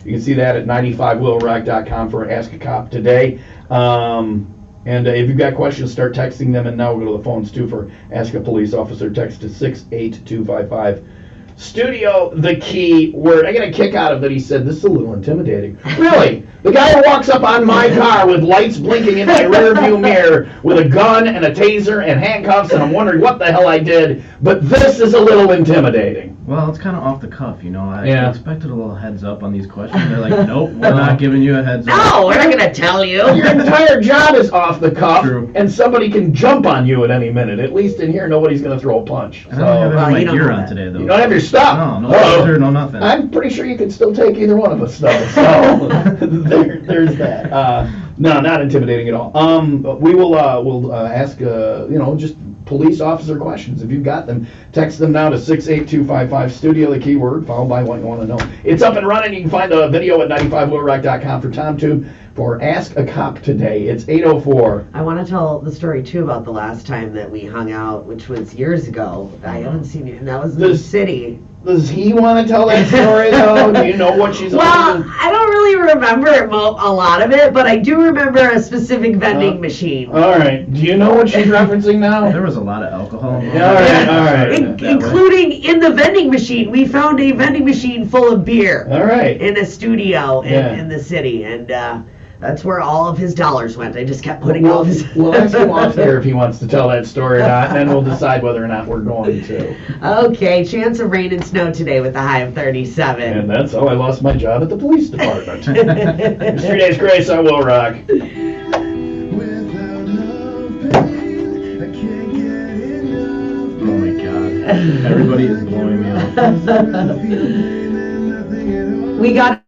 You can see that at 95WIILRock.com for Ask a Cop today. And if you've got questions, start texting them. And now we'll go to the phones, too, for Ask a Police Officer. Text to 68255. Studio, the key word. I got a kick out of it. He said, this is a little intimidating. Really? The guy who walks up on my car with lights blinking in my rearview mirror with a gun and a taser and handcuffs, and I'm wondering what the hell I did, but this is a little intimidating. Well, it's kind of off the cuff, you know. I expected a little heads up on these questions. They're like, nope, we're not giving you a heads up. No, we're not going to tell you. Your entire job is off the cuff, and somebody can jump on you at any minute. At least in here, nobody's going to throw a punch. I don't have my gear on today, though. You don't have your stuff. No taser, no nothing. I'm pretty sure you can still take either one of us stuff. So there's that. No, not intimidating at all. We will we'll ask just police officer questions. If you've got them, text them now to 68255 studio, the keyword, followed by what you want to know. It's up and running. You can find the video at 95WIILRock.com for TomTube for Ask a Cop today. It's 8:04. I want to tell the story, too, about the last time that we hung out, which was years ago. I haven't seen you, and that was in the city. Does he want to tell that story, though? Do you know what she's Well, I don't really remember a lot of it, but I do remember a specific vending machine. All right. Do you know what she's referencing now? There was a lot of alcohol. All right. Including in the vending machine. We found a vending machine full of beer. All right. In a studio in the city, and that's where all of his dollars went. I just kept putting all of his... We'll ask him off there if he wants to tell that story or not, and then we'll decide whether or not we're going to. Okay, chance of rain and snow today with a high of 37. And that's how I lost my job at the police department. It's 3 Days Grace on WIIL Rock. Oh my God. Everybody is blowing me off. We got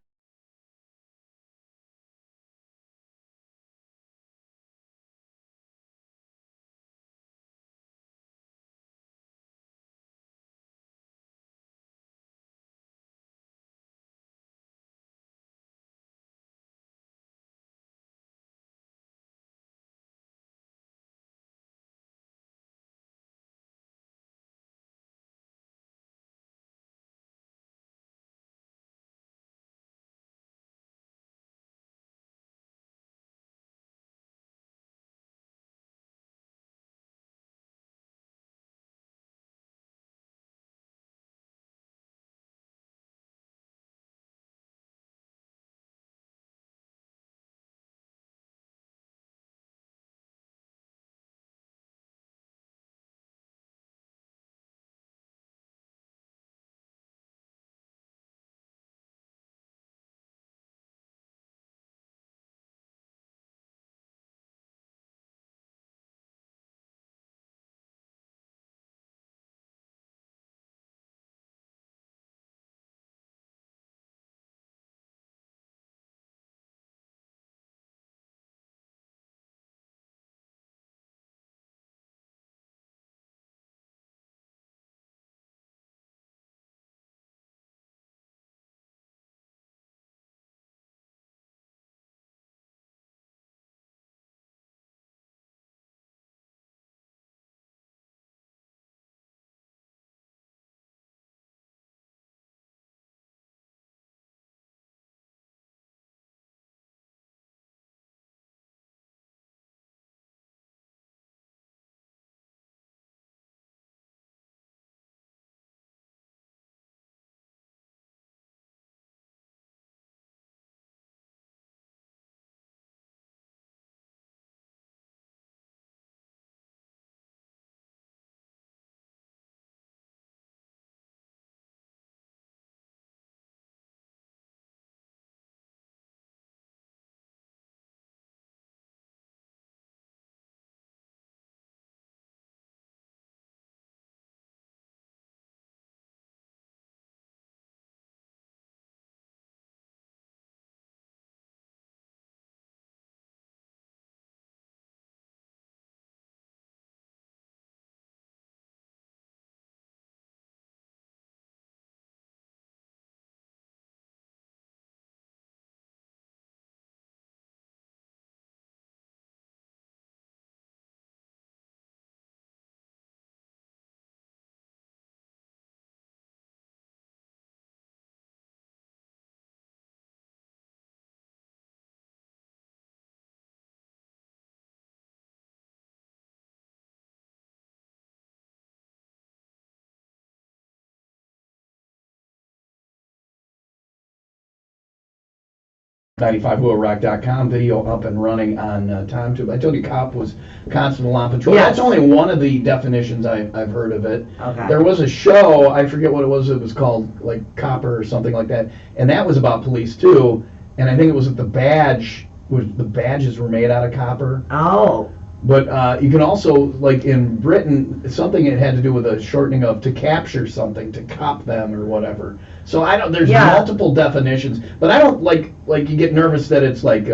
95WIILRock.com video up and running on TimeTube. I told you cop was constable on patrol. Yes. That's only one of the definitions I've heard of it. Okay. There was a show, I forget what it was called like Copper or something like that, and that was about police too, and I think it was the badges were made out of copper. Oh. But you can also, like in Britain, something it had to do with a shortening of to capture something, to cop them or whatever. So I don't. There's multiple definitions, but I don't like you get nervous that it's like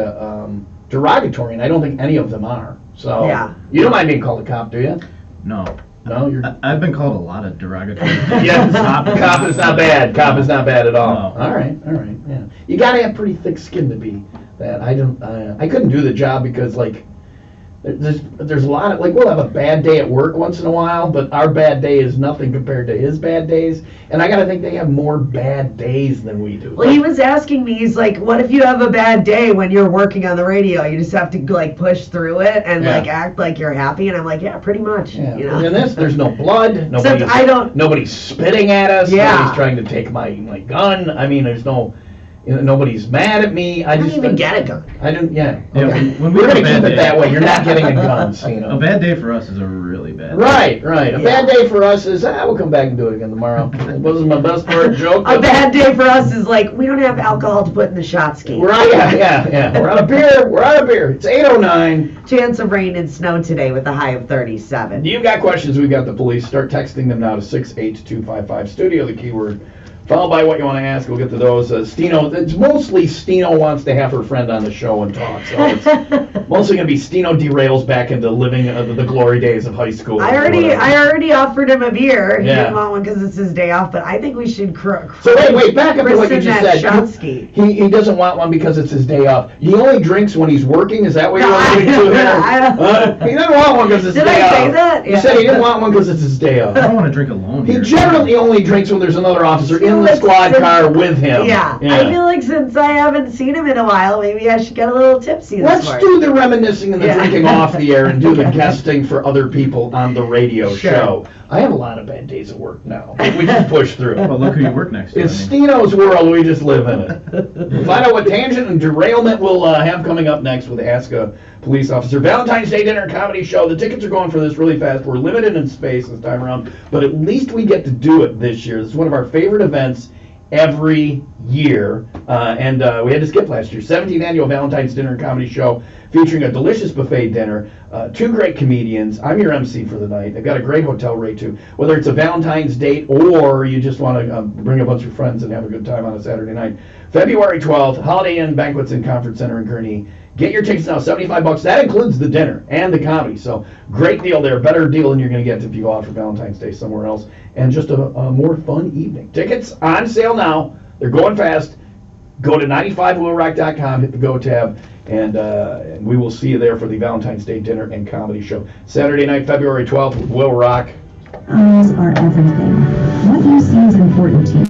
derogatory, and I don't think any of them are. So you don't mind being called a cop, do you? No. No, you're. I've been called a lot of derogatory. Yeah, cop is not bad. Cop is not bad at all. No. All right. Yeah, you gotta have pretty thick skin to be that. I don't. I couldn't do the job because like. There's a lot of, like, we'll have a bad day at work once in a while, but our bad day is nothing compared to his bad days. And I gotta think they have more bad days than we do. Well, he was asking me, he's like, what if you have a bad day when you're working on the radio? You just have to, like, push through it and, like, act like you're happy. And I'm like, yeah, pretty much. Yeah. You know? And in this, there's no blood. Nobody's spitting at us. Yeah. Nobody's trying to take my gun. I mean, there's no... nobody's mad at me. I didn't even get a gun. I didn't. Yeah. Yeah, Okay. when We're gonna keep it that way. You're not getting a gun. So, A bad day for us is a really bad day. Right. A bad day for us is we'll come back and do it again tomorrow. It wasn't my best part joke. A bad day for us is like we don't have alcohol to put in the shot ski. Right. Yeah. We're out of beer. It's 8:09. Chance of rain and snow today with a high of 37. You've got questions? We've got the police. Start texting them now to 68255 studio. The keyword. Followed by what you want to ask, we'll get to those. Stino, it's mostly Stino wants to have her friend on the show and talk. So it's mostly going to be Stino derails back into living the glory days of high school. I already offered him a beer. He Yeah. didn't want one because it's his day off, but I think we should So wait, back up to what you just said. Shot ski. He doesn't want one because it's his day off. He only drinks when he's working? Is that what you're alluding to here? He doesn't want one because it's his day off. Did I say that? You said he didn't want one because it's his day off. I don't want to drink alone He here. generally only drinks when there's another officer in the squad car with him. Yeah. I feel like since I haven't seen him in a while, maybe I should get a little tipsy this Let's morning. do the reminiscing and the drinking off the air and do the guesting for other people on the radio show. I have a lot of bad days at work now. We just push through. Well, look who you work next to. It's Stino's world. We just live in it. Find out what tangent and derailment we'll have coming up next with Ask a Police Officer. Valentine's Day Dinner Comedy Show. The tickets are going for this really fast. We're limited in space this time around, but at least we get to do it this year. This is one of our favorite events every year, and we had to skip last year. 17th Annual Valentine's Dinner and Comedy Show featuring a delicious buffet dinner, two great comedians. I'm your MC for the night. I've got a great hotel rate too. Whether it's a Valentine's date or you just want to bring a bunch of friends and have a good time on a Saturday night. February 12th, Holiday Inn Banquets and Conference Center in Kearney. Get your tickets now, $75. That includes the dinner and the comedy. So great deal there. Better deal than you're going to get if you go out for Valentine's Day somewhere else. And just a more fun evening. Tickets on sale now. They're going fast. Go to 95WIILRock.com, hit the Go tab, and we will see you there for the Valentine's Day Dinner and Comedy Show. Saturday night, February 12th with WIIL Rock. Eyes are everything. What you see is important to you.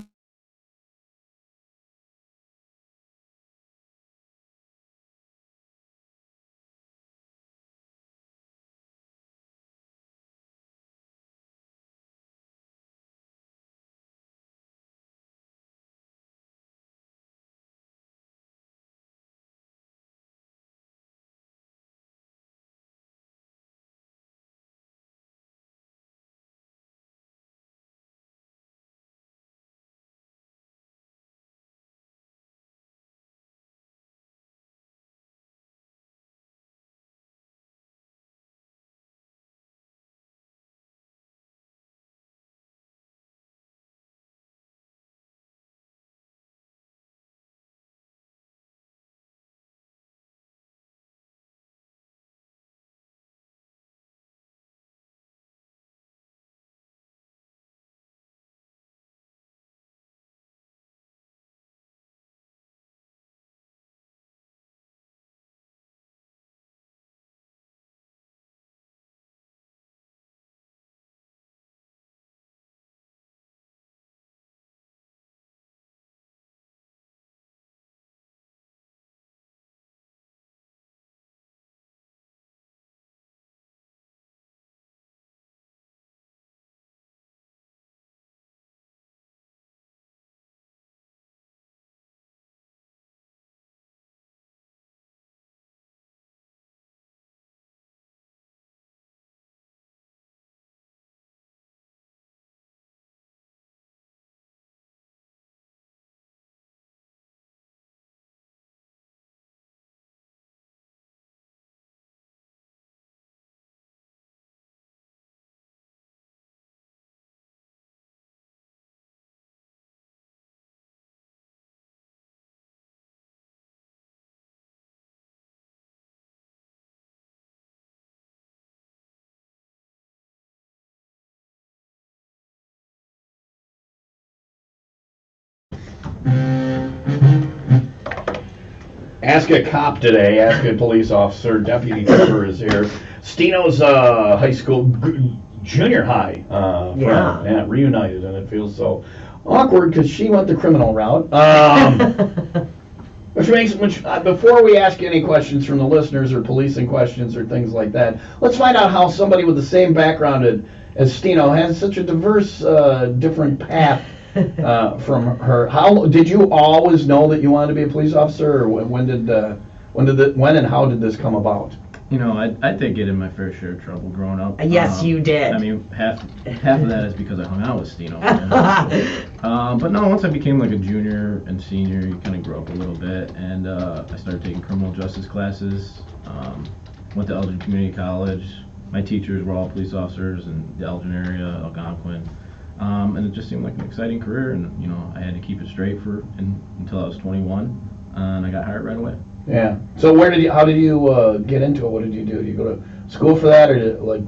Ask a Cop today, Ask a Police Officer. Deputy Trevor is here. Stino's high school, junior high friend, reunited, and it feels so awkward because she went the criminal route. Before we ask any questions from the listeners or policing questions or things like that, let's find out how somebody with the same background as Stino has such a diverse, different path from her. How did you always know that you wanted to be a police officer, or when and how did this come about? You know, I did get in my fair share of trouble growing up. Yes, you did. I mean, half of that is because I hung out with Stino. But no, once I became like a junior and senior, you kind of grow up a little bit, and I started taking criminal justice classes. Went to Elgin Community College. My teachers were all police officers in the Elgin area, Algonquin. And it just seemed like an exciting career, and you know, I had to keep it straight until I was 21, and I got hired right away. Yeah. So how did you get into it? What did you do? Did you go to school for that, or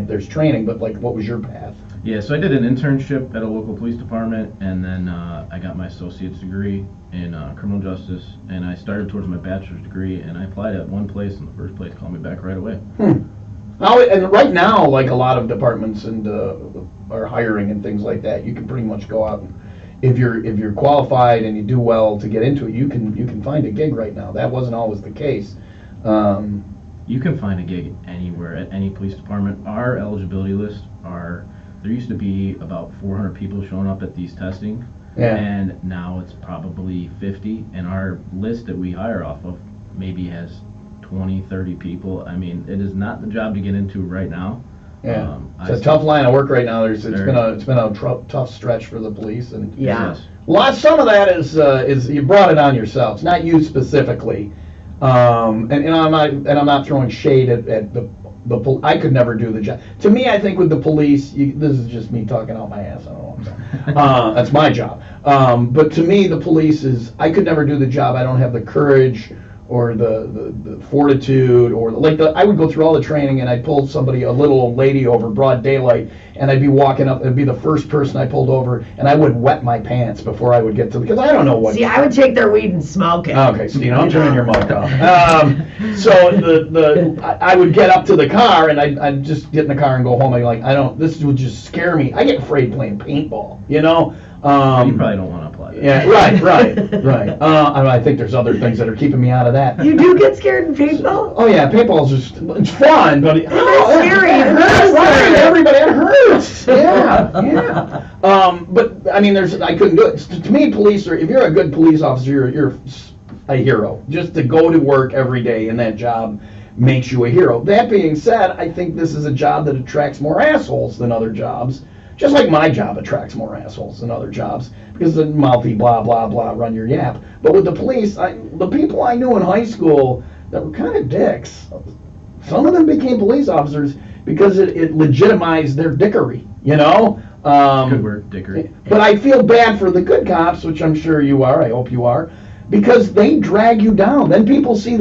there's training, but like, what was your path? Yeah, so I did an internship at a local police department, and then I got my associate's degree in criminal justice, and I started towards my bachelor's degree, and I applied at one place, and the first place called me back right away. And right now, like a lot of departments are hiring and things like that, you can pretty much go out and if you're qualified and you do well to get into it, you can find a gig right now. That wasn't always the case. You can find a gig anywhere at any police department. Our eligibility list there used to be about 400 people showing up at these testing, and now it's probably 50. And our list that we hire off of maybe has 20, 30 people. I mean, it is not the job to get into right now. Yeah, it's a tough line of work right now. It's been a tough stretch for the police, and some of that is you brought it on yourself. It's not you specifically, and I'm not throwing shade at the I could never do the job. To me, I think with the police, this is just me talking out my ass. I don't know what I'm saying. That's my job. But to me, the police I could never do the job. I don't have the courage or the fortitude, or I would go through all the training, and I'd pull a little old lady over broad daylight, and I'd be walking up, it'd be the first person I pulled over, and I would wet my pants before I would get to because I don't know what. See, I would take their weed and smoke it. Okay, Steve, I'm turning your mic off. So I would get up to the car, and I'd just get in the car and go home. This would just scare me. I get afraid playing paintball, you know. You probably don't want to apply that. Yeah, right. I think there's other things that are keeping me out of that. You do get scared in paintball? Oh yeah, paintball's it's fun, but it's scary. It hurts. Right, everybody, it hurts. Yeah. But I mean, I couldn't do it. To me, if you're a good police officer, you're a hero. Just to go to work every day in that job makes you a hero. That being said, I think this is a job that attracts more assholes than other jobs. Just like my job attracts more assholes than other jobs, because the mouthy blah, blah, blah, run your yap. But with the police, the people I knew in high school that were kind of dicks, some of them became police officers because it legitimized their dickery, you know? Good word, dickery. But I feel bad for the good cops, which I'm sure you are, I hope you are, because they drag you down. Then people see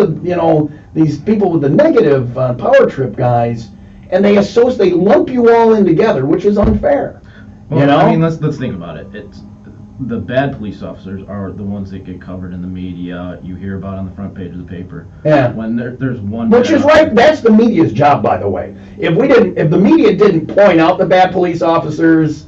these people with the negative power trip guys, and they lump you all in together, which is unfair. Well, you know? I mean, let's think about it. It's the bad police officers are the ones that get covered in the media. You hear about on the front page of the paper. Yeah. When there's one. Which is right. That's the media's job, by the way. If the media didn't point out the bad police officers,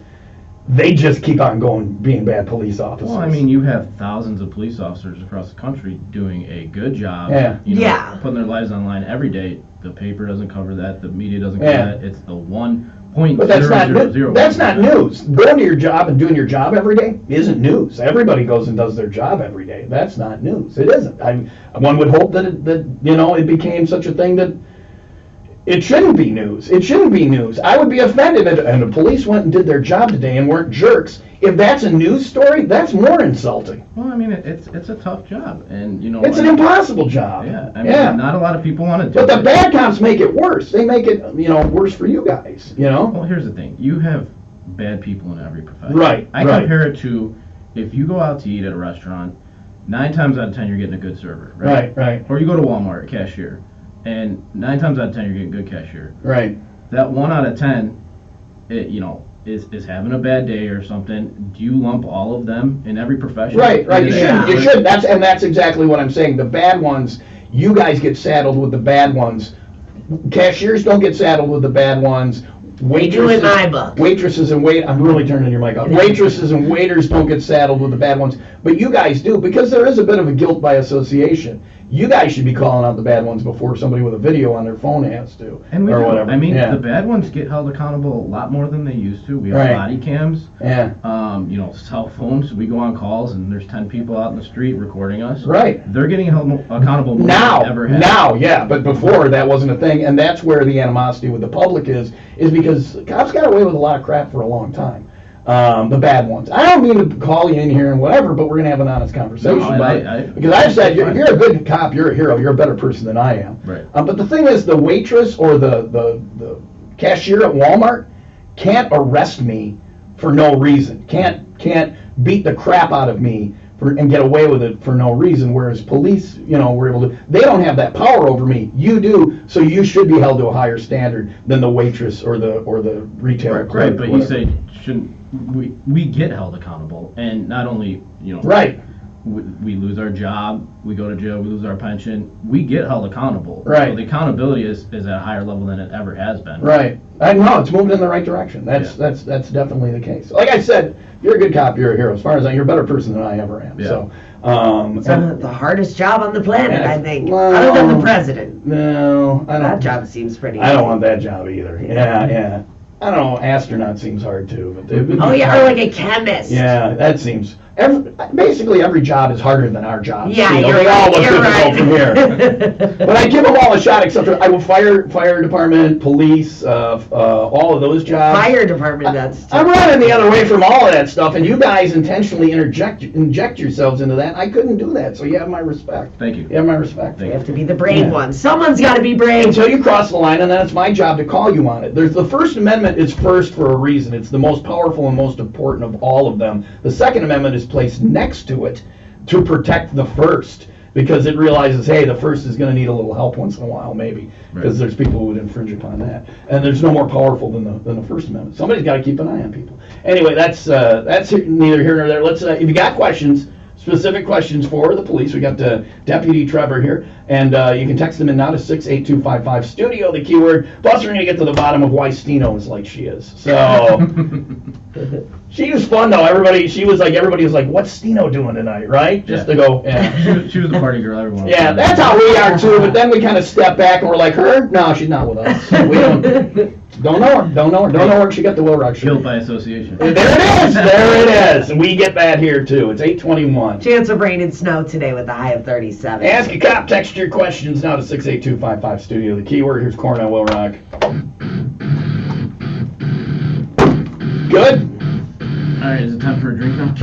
they just keep on going being bad police officers. Well, I mean, you have thousands of police officers across the country doing a good job. Yeah. Putting their lives on the line every day. The paper doesn't cover that. The media doesn't cover that. It's the 1.000. But that's not news. Going to your job and doing your job every day isn't news. Everybody goes and does their job every day. That's not news. It isn't. One would hope that it became such a thing that it shouldn't be news. It shouldn't be news. I would be offended if the police went and did their job today and weren't jerks. If that's a news story, that's more insulting. Well, I mean, it's a tough job, and it's an impossible job. Yeah, I mean, not a lot of people want to do it. But the bad cops make it worse. They make it, worse for you guys. Well, here's the thing: you have bad people in every profession. Right. I compare it to if you go out to eat at a restaurant, 9 times out of 10 you're getting a good server. Right. Right. Or you go to Walmart, cashier, and 9 times out of 10 you're getting a good cashier. Right. That 1 out of 10, is having a bad day or something, do you lump all of them in every profession? Right. You Yeah. should. You should. That's exactly what I'm saying. The bad ones, you guys get saddled with the bad ones. Cashiers don't get saddled with the bad ones. They do in my book. Waitresses and I'm really turning your mic off. Waitresses and waiters don't get saddled with the bad ones, but you guys do, because there is a bit of a guilt by association. You guys should be calling out the bad ones before somebody with a video on their phone has to, And we or do. whatever. I mean, Yeah. the bad ones get held accountable a lot more than they used to. We have Right. body cams, Yeah. Cell phones. We go on calls, and there's 10 people out in the street recording us. Right. They're getting held accountable more than they ever have. Now, yeah, but before that wasn't a thing, and that's where the animosity with the public is because cops got away with a lot of crap for a long time. The bad ones. I don't mean to call you in here and whatever, but we're gonna have an honest conversation No, about it. Because I've said, if you're a good cop, you're a hero. You're a better person than I am. Right. But the thing is, the waitress or the cashier at Walmart can't arrest me for no reason. Can't beat the crap out of me and get away with it for no reason. Whereas police, were able to. They don't have that power over me. You do, so you should be held to a higher standard than the waitress or the retail clerk. Right, but you whatever. say shouldn't we get held accountable, and not only Right. we lose our job, we go to jail, we lose our pension, we get held accountable. Right. So the accountability is at a higher level than it ever has been. Right. I know it's moving in the right direction. That's definitely the case. Like I said, you're a good cop. You're a hero. As far as you're a better person than I ever am. Yeah. So, It's the hardest job on the planet, Yeah, I think. well, Other than the president. No, I don't. That job seems pretty I don't easy. want that job either. Yeah. I don't know. Astronaut seems hard too. But Oh, yeah, or like a chemist. Yeah, that seems. Basically, every job is harder than our job. Yeah, you're they all right. look You're difficult right. from here. But I give them all a shot, except for I will fire department, police, all of those jobs. Fire department, that's I'm running the other way from all of that stuff, and you guys intentionally inject yourselves into that. I couldn't do that, so you have my respect. Thank you. You have my respect. You have to be the brave Yeah. one. Someone's got to be brave. Until you cross the line, and then it's my job to call you on it. The First Amendment is first for a reason. It's the most powerful and most important of all of them. The Second Amendment is placed next to it to protect the First, because it realizes, hey, the First is going to need a little help once in a while, maybe, because there's people who would infringe upon that. And there's no more powerful than the First Amendment. Somebody's got to keep an eye on people. Anyway, that's neither here nor there. Let's if you got questions, specific questions for the police, we got Deputy Trevor here, and you can text them in now to 68255 studio, the keyword. Plus, we're going to get to the bottom of why Stino is like she is. So she was fun though. Everybody was like, what's Stino doing tonight, right? Just to go. Yeah. She was the party girl. Everyone. Yeah, that's how we are too. But then we kind of step back and we're like, her? No, she's not with us. We don't know her. Don't know where she got the WIIL ROCK shirt. Guilt by association. There it is. And we get that here too. It's 8:21. Chance of rain and snow today with a high of 37. Ask a cop. Text your questions now to 68255 studio. The keyword here's Corn on WIIL ROCK. Good. All right, is it time for a drink now?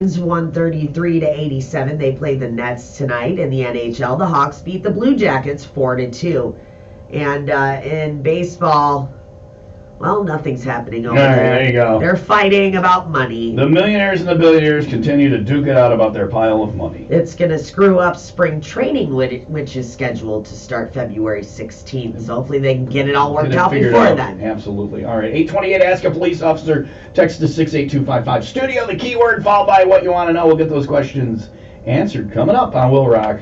133-87. They play the Nets tonight in the NHL. The Hawks beat the Blue Jackets 4-2. And in baseball, well, nothing's happening over there. There you go. They're fighting about money. The millionaires and the billionaires continue to duke it out about their pile of money. It's going to screw up spring training, which is scheduled to start February 16th. So hopefully they can get it all worked out before then. Absolutely. All right. 828, ask a police officer. Text to 68255. Studio, the keyword, followed by what you want to know. We'll get those questions answered coming up on WIIL Rock.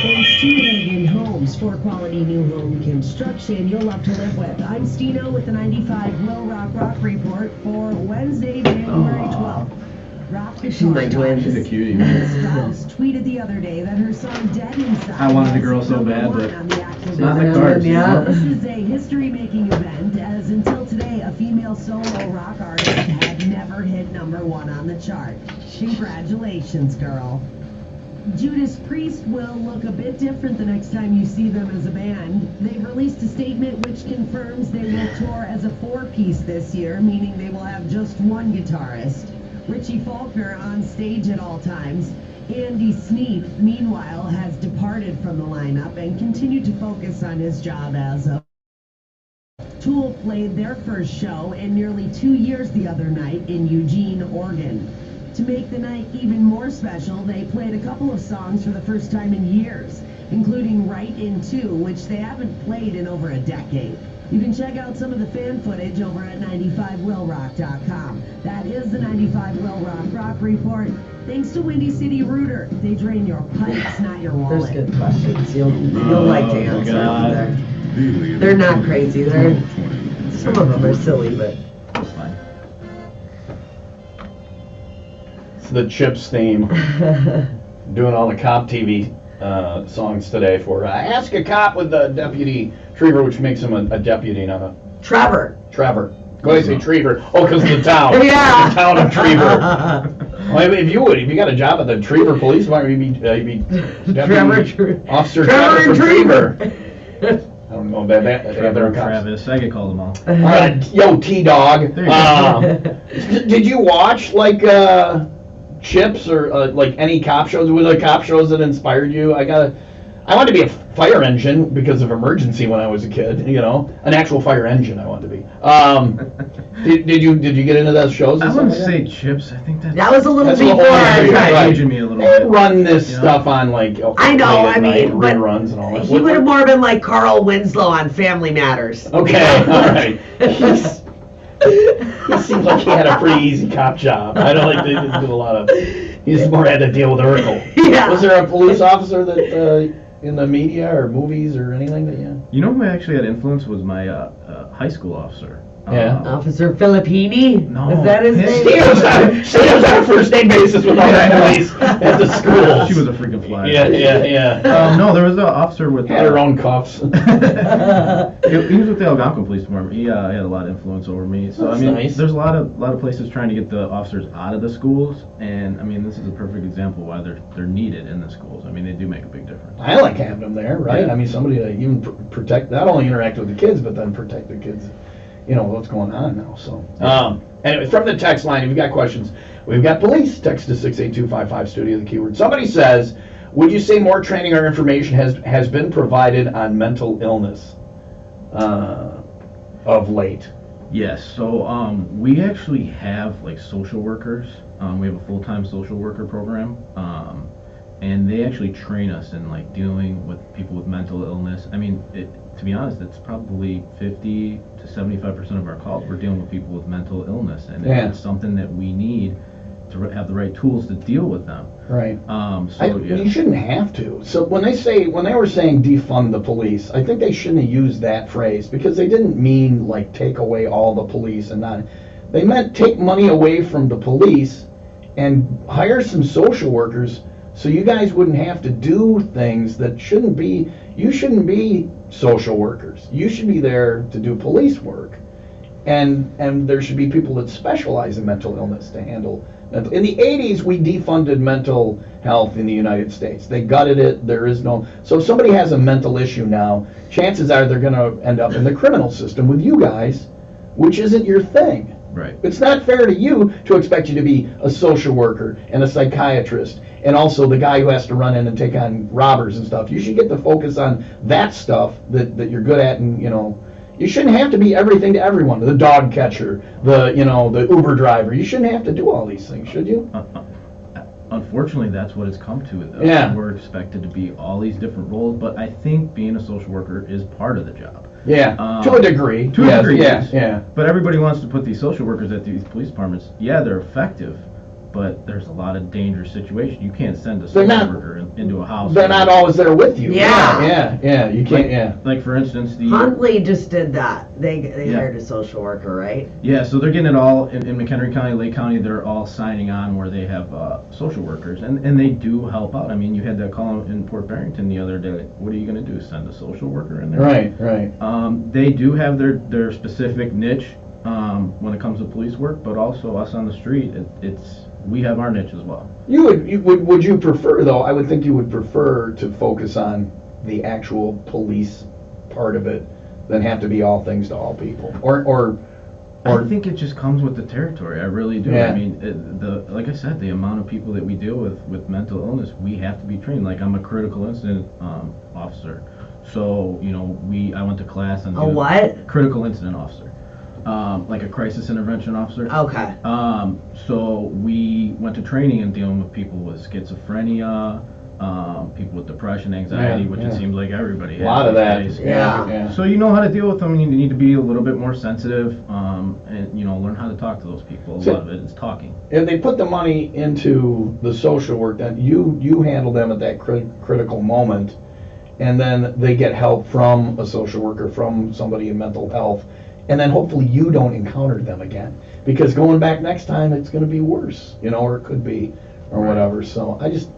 From Stino Homes for quality new home construction you'll love to live with. I'm Stino with the 95 WIIL Rock Report for Wednesday, January 12th. Rock the She's my twin. She's a cutie. Strauss tweeted the other day that her son Dead Inside I wanted a girl so bad, but not the cards. Yeah. This is a history-making event, as until today, a female solo rock artist had never hit #1 on the chart. Congratulations, girl. Judas Priest will look a bit different the next time you see them as a band. They've released a statement which confirms they will tour as a 4-piece this year, meaning they will have just one guitarist. Richie Faulkner on stage at all times. Andy Sneap, meanwhile, has departed from the lineup and continued to focus on his job as a Tool played their first show in nearly 2 years the other night in Eugene, Oregon. To make the night even more special, they played a couple of songs for the first time in years, including Right in 2, which they haven't played in over a decade. You can check out some of the fan footage over at 95WIILROCK.com. That is the 95 WIIL Rock Report. Thanks to Windy City Rooter. They drain your pipes, not your There's wallet. good questions. You'll like to answer God. them. They're not crazy. Some of them are silly, but That's fine. It's the Chips theme. Doing all the cop TV songs today for Ask a Cop with the Deputy Trevor, which makes him a deputy, not a Trevor. Trevor. Go ahead and say Trevor. Oh, because of the town. Yeah. The town of Trevor. Well, if you got a job at the Trevor Police Department, you'd be Deputy Officer Trevor Trevor. I don't know about that. Trevor, Travis, I get called them all. All right, yo, T-Dog. There you go. Did you watch, like, Chips or, like, any cop shows? Were there cop shows that inspired you? I wanted to be a fire engine because of emergency when I was a kid, you know? An actual fire engine I wanted to be. Did you get into those shows? I wouldn't like say Chips. I think That was a little That's before a little our older, time. right. aging me a little They bit. run this You know? stuff on, like, I know, late at I mean, night, but reruns and all that. he would have more been like Carl Winslow on Family Matters. Okay, all right. He seems like he had a pretty easy cop job. I don't like they just do a lot of. He just more had to deal with Urkel. Yeah. Was there a police officer that in the media or movies or anything that you? You know who actually had influence was my high school officer. Yeah. Officer Filippini? No. Is that his name? She was on a first name basis with all the police at the school. She was a freaking flyer. Yeah. No, there was an officer with. Had her own cuffs. He was with the Algonquin Police Department. He had a lot of influence over me. So That's I mean, nice. there's a lot of places trying to get the officers out of the schools, and I mean, this is a perfect example why they're needed in the schools. I mean, they do make a big difference. I like having them there, right? Yeah. I mean, somebody to even protect, not only interact with the kids, but then protect the kids. You know what's going on now. So anyway, from the text line, if you've got questions, we've got police. Text to 68255 studio the keyword. Somebody says, would you say more training or information has been provided on mental illness of late? Yes. So we actually have like social workers. We have a full-time social worker program. And they actually train us in like dealing with people with mental illness. I mean, to be honest, it's probably 50 to 75% of our calls. We're dealing with people with mental illness, and it's something that we need to have the right tools to deal with them. Right. So You shouldn't have to. So when they were saying defund the police, I think they shouldn't have used that phrase because they didn't mean like take away all the police and not. They meant take money away from the police and hire some social workers. So you guys wouldn't have to do things that shouldn't be. You shouldn't be social workers. You should be there to do police work, and there should be people that specialize in mental illness to handle. In the 80s, we defunded mental health in the United States. They gutted it. There is no. So if somebody has a mental issue now, chances are they're going to end up in the criminal system with you guys, which isn't your thing. Right. It's not fair to you to expect you to be a social worker and a psychiatrist and also the guy who has to run in and take on robbers and stuff. You should get to focus on that stuff that you're good at, and you shouldn't have to be everything to everyone. The dog catcher, the Uber driver. You shouldn't have to do all these things, should you? Unfortunately, that's what it's come to. Though. Yeah. We're expected to be all these different roles, but I think being a social worker is part of the job. Yeah, to a degree. To a degree, yes. Yeah. But everybody wants to put these social workers at these police departments. Yeah, they're effective, but there's a lot of dangerous situations. You can't send a social worker into a house. They're not always there with you. Yeah. You can't. Like for instance, Huntley just did that. They hired a social worker, right? Yeah, so they're getting it all in McHenry County, Lake County. They're all signing on where they have social workers, and they do help out. I mean, you had that call in Port Barrington the other day. What are you going to do? Send a social worker in there? Right. They do have their specific niche when it comes to police work, but also us on the street. We have our niche as well. Would you prefer, though? I would think you would prefer to focus on the actual police part of it than have to be all things to all people, or I think it just comes with the territory. I really do. Yeah. I mean, like I said, the amount of people that we deal with mental illness, we have to be trained. Like I'm a critical incident officer, so I went to class on A what? critical incident officer. like a crisis intervention officer. Okay. So we went to training in dealing with people with schizophrenia, people with depression, anxiety, which it seems like everybody has. A lot of that. these days. Yeah. So you know how to deal with them, and you need to be a little bit more sensitive, and learn how to talk to those people. A lot of it is talking. If they put the money into the social work, then you handle them at that critical moment, and then they get help from a social worker, from somebody in mental health, and then hopefully you don't encounter them again. Because going back next time, it's going to be worse, or it could be, or whatever. So I just,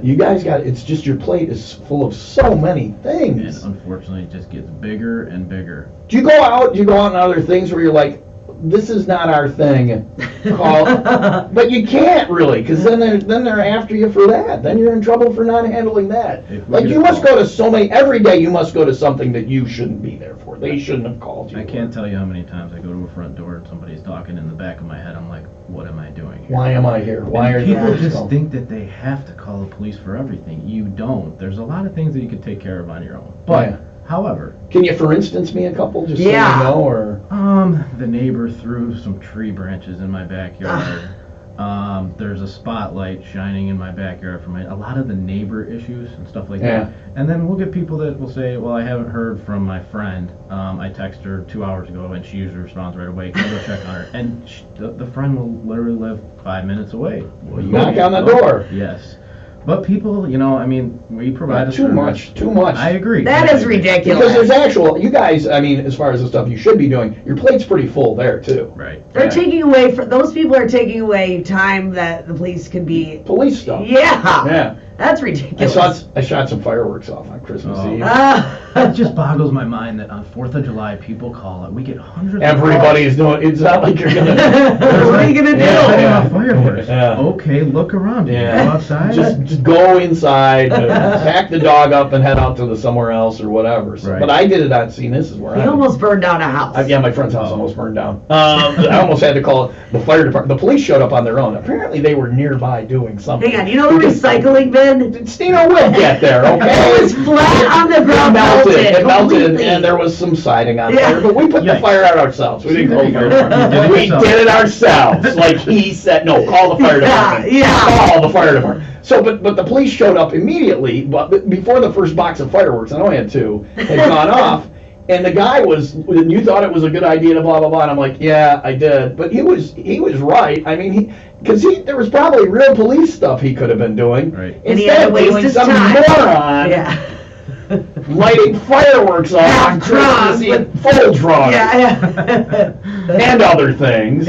you guys it's just your plate is full of so many things. And unfortunately, it just gets bigger and bigger. Do you go out on other things where you're like, this is not our thing, but you can't really, because then they're after you for that. Then you're in trouble for not handling that. Like you must go to every day you must go to something that you shouldn't be there for. They shouldn't have called you. I can't tell you how many times I go to a front door and somebody's talking in the back of my head. I'm like, what am I doing here? Why am I here? Why are people you just think that they have to call the police for everything. You don't. There's a lot of things that you can take care of on your own. But however, can you, for instance, me a couple just so you know, or the neighbor threw some tree branches in my backyard. There's a spotlight shining in my backyard from a lot of the neighbor issues and stuff like that. And then we'll get people that will say, well, I haven't heard from my friend. I texted her 2 hours ago, and she usually responds right away. Can I go check on her? And the friend will literally live 5 minutes away. Well, knock on the door. Yes. But people, we provide too much. I agree. That is ridiculous. Because there's you guys, as far as the stuff you should be doing, your plate's pretty full there too. Right. They're taking away, those people are taking away time that the police can be. Police stuff. Yeah. That's ridiculous. I shot some fireworks off on Christmas Eve. It just boggles my mind that on 4th of July people call it. We get hundreds Everybody's doing it. It's not like you're going to... What are you going to do? Fireworks. Okay, look around. Go outside. Just go inside, pack the dog up and head out to somewhere else or whatever. So, But I did it on scene. This is where I almost burned down a house. My friend's house almost burned down. I almost had to call the fire department. The police showed up on their own. Apparently they were nearby doing something. Hang on, the recycling bin? Stino will get there, okay? It was flat on the ground. It melted, and there was some siding on there. But we put the fire out ourselves. We didn't call the fire department. We did it ourselves. Like he said, no, call the fire department. Call the fire department. So, but the police showed up immediately, but before the first box of fireworks, I only had 2, had gone off. And the guy you thought it was a good idea to blah, blah, blah. And I'm like, yeah, I did. But he was right. I mean, because there was probably real police stuff he could have been doing. Right. And he had to waste his time. Moron lighting fireworks off on Christmas Eve, full drunk. And other things.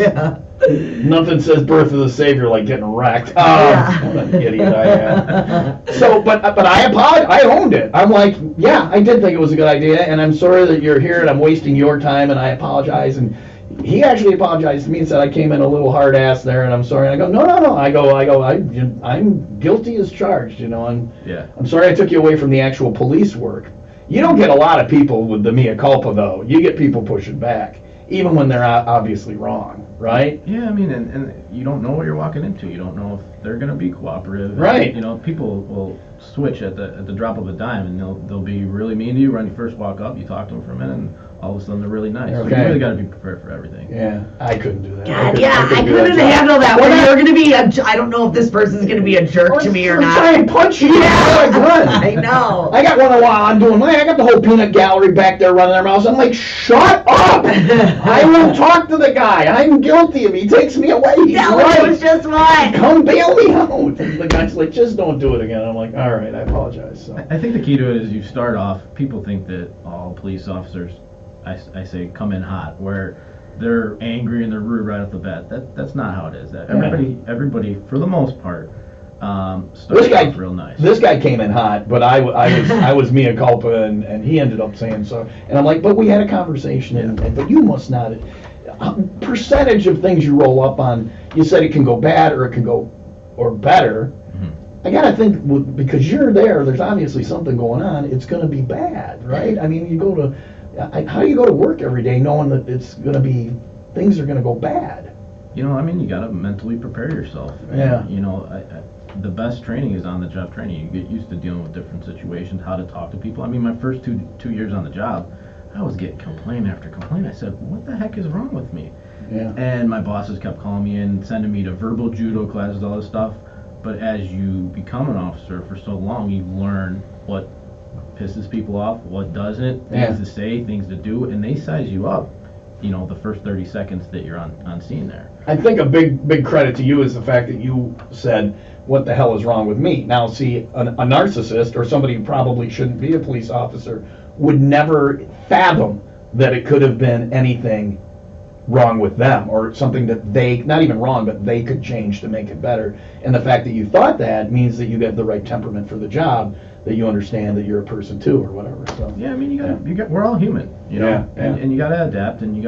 Nothing says birth of the Savior like getting wrecked. What an idiot I am. So, but I apologized. I owned it. I'm like, yeah, I did think it was a good idea, and I'm sorry that you're here and I'm wasting your time, and I apologize. And he actually apologized to me and said I came in a little hard ass there, and I'm sorry. And I go, no. I'm guilty as charged. I'm sorry I took you away from the actual police work. You don't get a lot of people with the mea culpa though. You get people pushing back, even when they're obviously wrong, right? Yeah, and you don't know what you're walking into. You don't know if they're going to be cooperative. Right. People will switch at the drop of a dime, and they'll be really mean to you when you first walk up. You talk to them for a minute, and all of a sudden they're really nice. Okay. So you really got to be prepared for everything. Yeah, I couldn't do that. God, I couldn't handle that. When you're going to be I don't know if this person's going to be a jerk to me or not. Try and punch you. I know. I got one while I'm doing mine. I got the whole peanut gallery back there running their mouths. I'm like, shut up! I won't talk to the guy. I'm guilty if he takes me away. He's right. It was just one. Come bail me out. And the guy's like, just don't do it again. I'm like, all right, I apologize. So. I think the key to it is you start off. People think that all police officers, I say, come in hot, where they're angry and they're rude right off the bat. That's not how it is. Everybody, for the most part, starts off real nice. This guy came in hot, but I was mea culpa, and he ended up saying so. And I'm like, but we had a conversation, but you must not. Percentage of things you roll up on, you said it can go bad or it can go or better. I gotta think, because you're there's obviously something going on. It's gonna be bad, right? I mean, how do you go to work every day knowing that things are gonna go bad? You gotta mentally prepare yourself. The best training is on-the-job training. You get used to dealing with different situations, how to talk to people. My first two years on the job, I was getting complaint after complaint. I said, what the heck is wrong with me? Yeah. And my bosses kept calling me in, sending me to verbal judo classes, all this stuff. But as you become an officer for so long, you learn what pisses people off, what doesn't, things to say, things to do, and they size you up, the first 30 seconds that you're on scene there. I think a big credit to you is the fact that you said, what the hell is wrong with me? Now, see, a narcissist or somebody who probably shouldn't be a police officer would never fathom that it could have been anything wrong with them, or something that they, not even wrong, but they could change to make it better. And the fact that you thought that means that you have the right temperament for the job, that you understand that you're a person too, or whatever. So yeah, I mean, we're all human, and you gotta adapt, and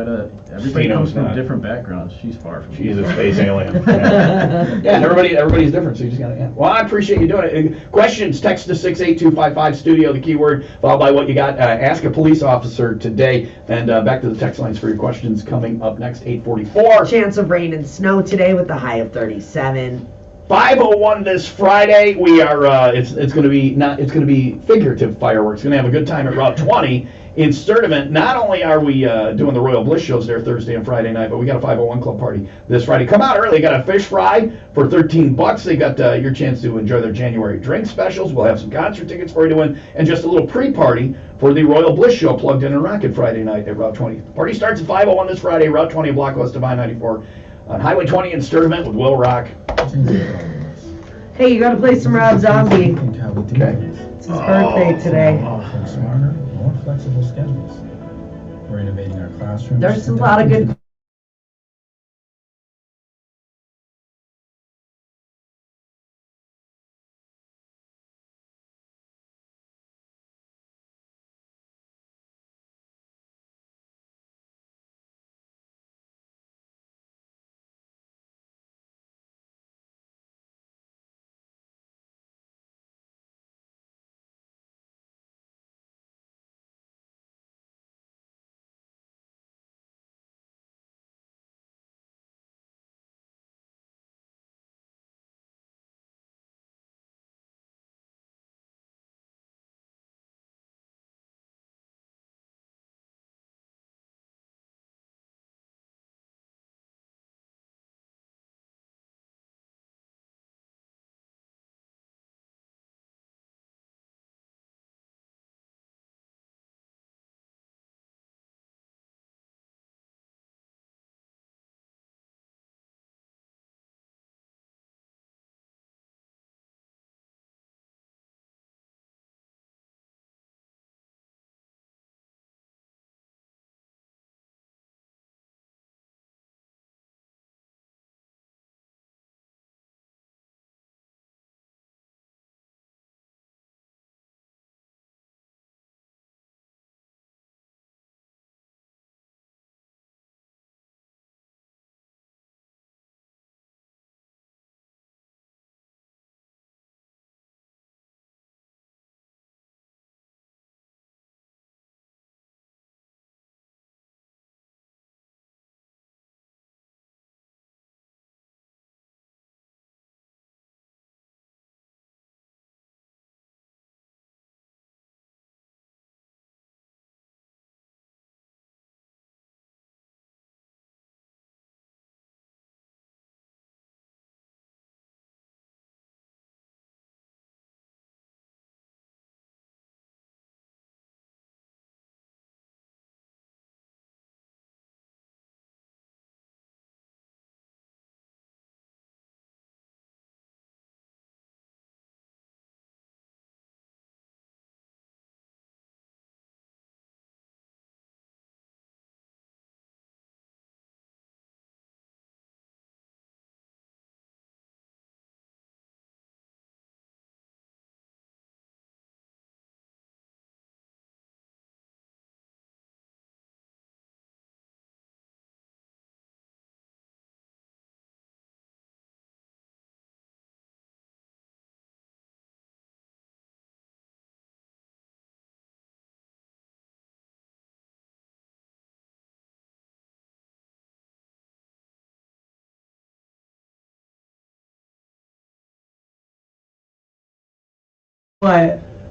everybody comes from different backgrounds. She's far from she's a space alien. And everybody's different, so you just gotta. Well, I appreciate you doing it. Questions? Text to 68255 studio, the keyword followed by what you got. Ask a police officer today, and back to the text lines for your questions coming up next. 8:44. Chance of rain and snow today with the high of 37. 5:01 this Friday. We are. It's going to be figurative fireworks. Going to have a good time at Route 20 in Sturdivant. Not only are we doing the Royal Bliss shows there Thursday and Friday night, but we got a 501 Club party this Friday. Come out early. Got a fish fry for $13. They got your chance to enjoy their January drink specials. We'll have some concert tickets for you to win, and just a little pre-party for the Royal Bliss show plugged in and rocking Friday night at Route 20. The party starts at 5:01 this Friday. Route 20, block west of I-94 on Highway 20 in Sturdivant with WIIL Rock. Hey, you gotta play some Rob Zombie. Okay. It's his birthday today. Smarter, more flexible schedules. We're innovating our classrooms. There's a lot of good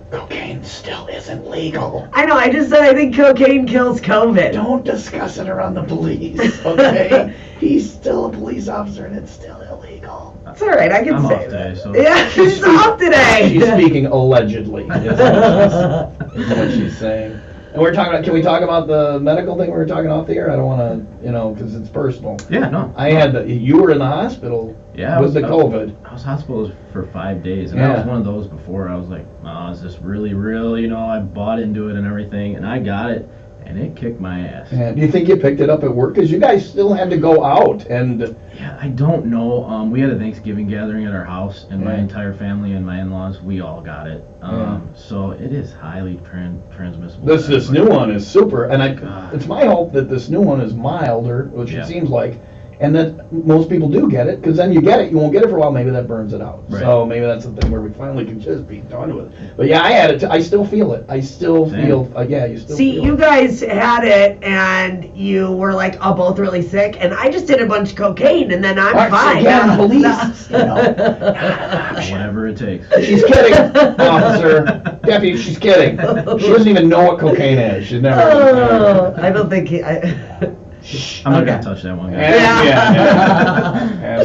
Cocaine. still isn't legal. I know, I just said I think cocaine kills COVID. Don't discuss it around the police, okay? He's still a police officer and it's still illegal. It's all right, I can I'm say off that. today, so Yeah, she's off today. She's speaking allegedly, is what she's saying. And we're talking about, can we talk about the medical thing we were talking off the air? I don't want to, because it's personal. yeah, no. You were in the hospital with the COVID. I was hospitalized for 5 days, and Yeah. I was one of those before. I was like, oh, is this really real? I bought into it and everything, and I got it, and it kicked my ass. Yeah. Do you think you picked it up at work? Because you guys still had to go out and... Yeah, I don't know. We had a Thanksgiving gathering at our house, and my Yeah. entire family and my in-laws, we all got it. Yeah. So it is highly transmissible. This new one is super, and God. it's my hope that this new one is milder, which Yeah. it seems like, and that most people do get it, because then you get it, you won't get it for a while, maybe that burns it out. Right. So maybe that's the thing where we finally can just be done with it. But yeah, I had it, I still feel it. I still Same. feel, you still See, feel you it. guys had it, and you were like, both really sick, and I just did a bunch of cocaine, and then I'm All right, so fine. again, police, Whatever it takes. She's kidding, officer. Deputy, she's kidding. She doesn't even know what cocaine is. She's never. Oh, I don't think I'm not gonna touch that one, guys. Yeah.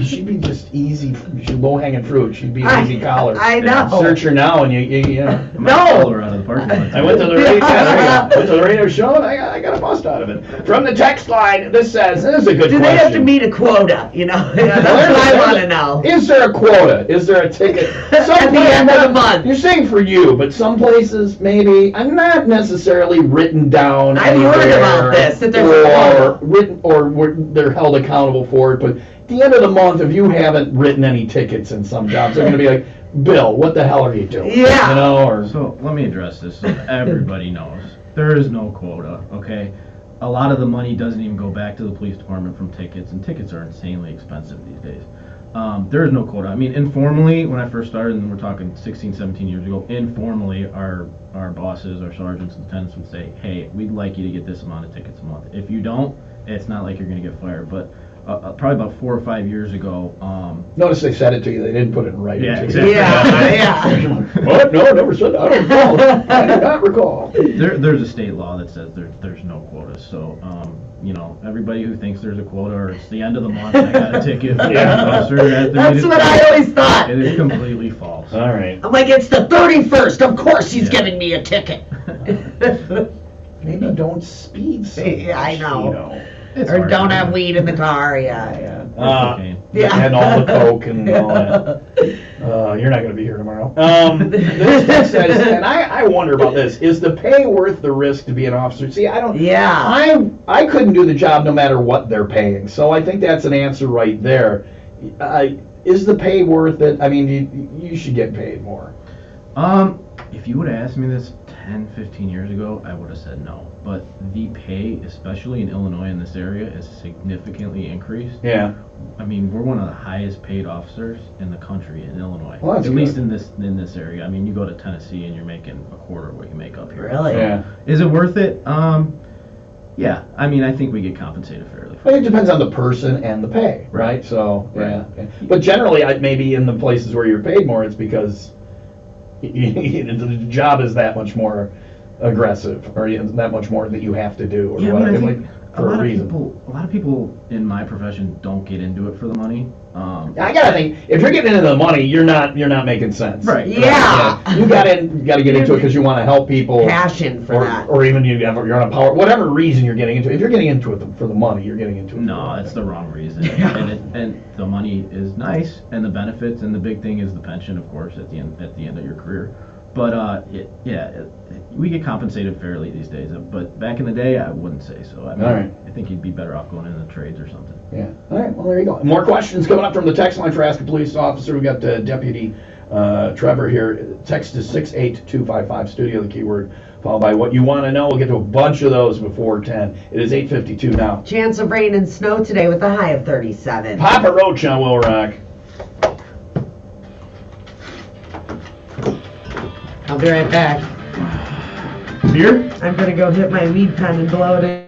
She'd be just easy, low hanging fruit. She'd be an easy collar. I know. Search her now, and you know. I might pull her out of the parking lot. I went to the radio. Went to the radio show, and I got a bust out of it. From the text line, this says, "This is a good Do question." they have to meet a quota? That's what I want to know. Is there a quota? Is there a ticket? At the end of the month. You're saying for you, but some places maybe I'm not necessarily written down. I've heard anywhere, about this, that there's a quota. They're held accountable for it. But at the end of the month, if you haven't written any tickets in some jobs, they're going to be like, "Bill, what the hell are you doing?" Yeah. Or So let me address this so everybody knows. There is no quota, okay? A lot of the money doesn't even go back to the police department from tickets, and tickets are insanely expensive these days. There is no quota. I mean, informally, when I first started, and we're talking 16, 17 years ago, informally, our bosses, our sergeants, and lieutenants would say, hey, we'd like you to get this amount of tickets a month. If you don't, it's not like you're going to get fired. But probably about 4 or 5 years ago... notice they said it to you. They didn't put it in writing. Yeah, to you. exactly. Yeah. What? No, I never said that. I don't recall. I do not recall. There's a state law that says there's no quotas. So, everybody who thinks there's a quota or it's the end of the month, I got a ticket. That's what I always thought. It is completely false. All right. I'm like, it's the 31st. Of course he's Yeah. giving me a ticket. Maybe don't speed so Yeah, I much, know. It's Or hard don't to have do. weed in the car, yeah. Yeah. Cocaine. Yeah. And all the coke and all that. You're not going to be here tomorrow. This text says, and I wonder about this: is the pay worth the risk to be an officer? See, I don't. Yeah. I couldn't do the job no matter what they're paying. So I think that's an answer right there. Is the pay worth it? I mean, you should get paid more. If you would have asked me this 10, 15 years ago, I would have said no. But the pay, especially in Illinois in this area, is significantly increased. Yeah. I mean, we're one of the highest paid officers in the country in Illinois. Well, that's At least good. in this area. I mean, you go to Tennessee and you're making a quarter of what you make up here. Really? Yeah. Is it worth it? Yeah. I mean, I think we get compensated fairly. Well, it depends on the person and the pay, right? So, Right. yeah. But generally, maybe in the places where you're paid more, it's because the job is that much more aggressive, or that much more that you have to do, or Yeah, I whatever, mean, I think for a reason. a lot of people in my profession don't get into it for the money. I gotta think, if you're getting into the money, you're not making sense. Right. Yeah. You gotta get into it because you want to help people. Passion for that. Or even you're on a power, whatever reason you're getting into it. If you're getting into it for the money, you're getting into it. No, that's the wrong reason. Yeah. And the money is nice, and the benefits, and the big thing is the pension, of course, at the end of your career. But we get compensated fairly these days. But back in the day, I wouldn't say so. I mean, All right. I think you'd be better off going into the trades or something. Yeah. All right. Well, there you go. More questions coming up from the text line for Ask a Police Officer. We got Deputy Trevor here. Text is 68255 studio, the keyword, followed by what you want to know. We'll get to a bunch of those before 10. It is 8:52 now. Chance of rain and snow today with a high of 37. Papa Roach on WIIL Rock. I'll be right back. Beer? I'm gonna go hit my weed pen and blow it in.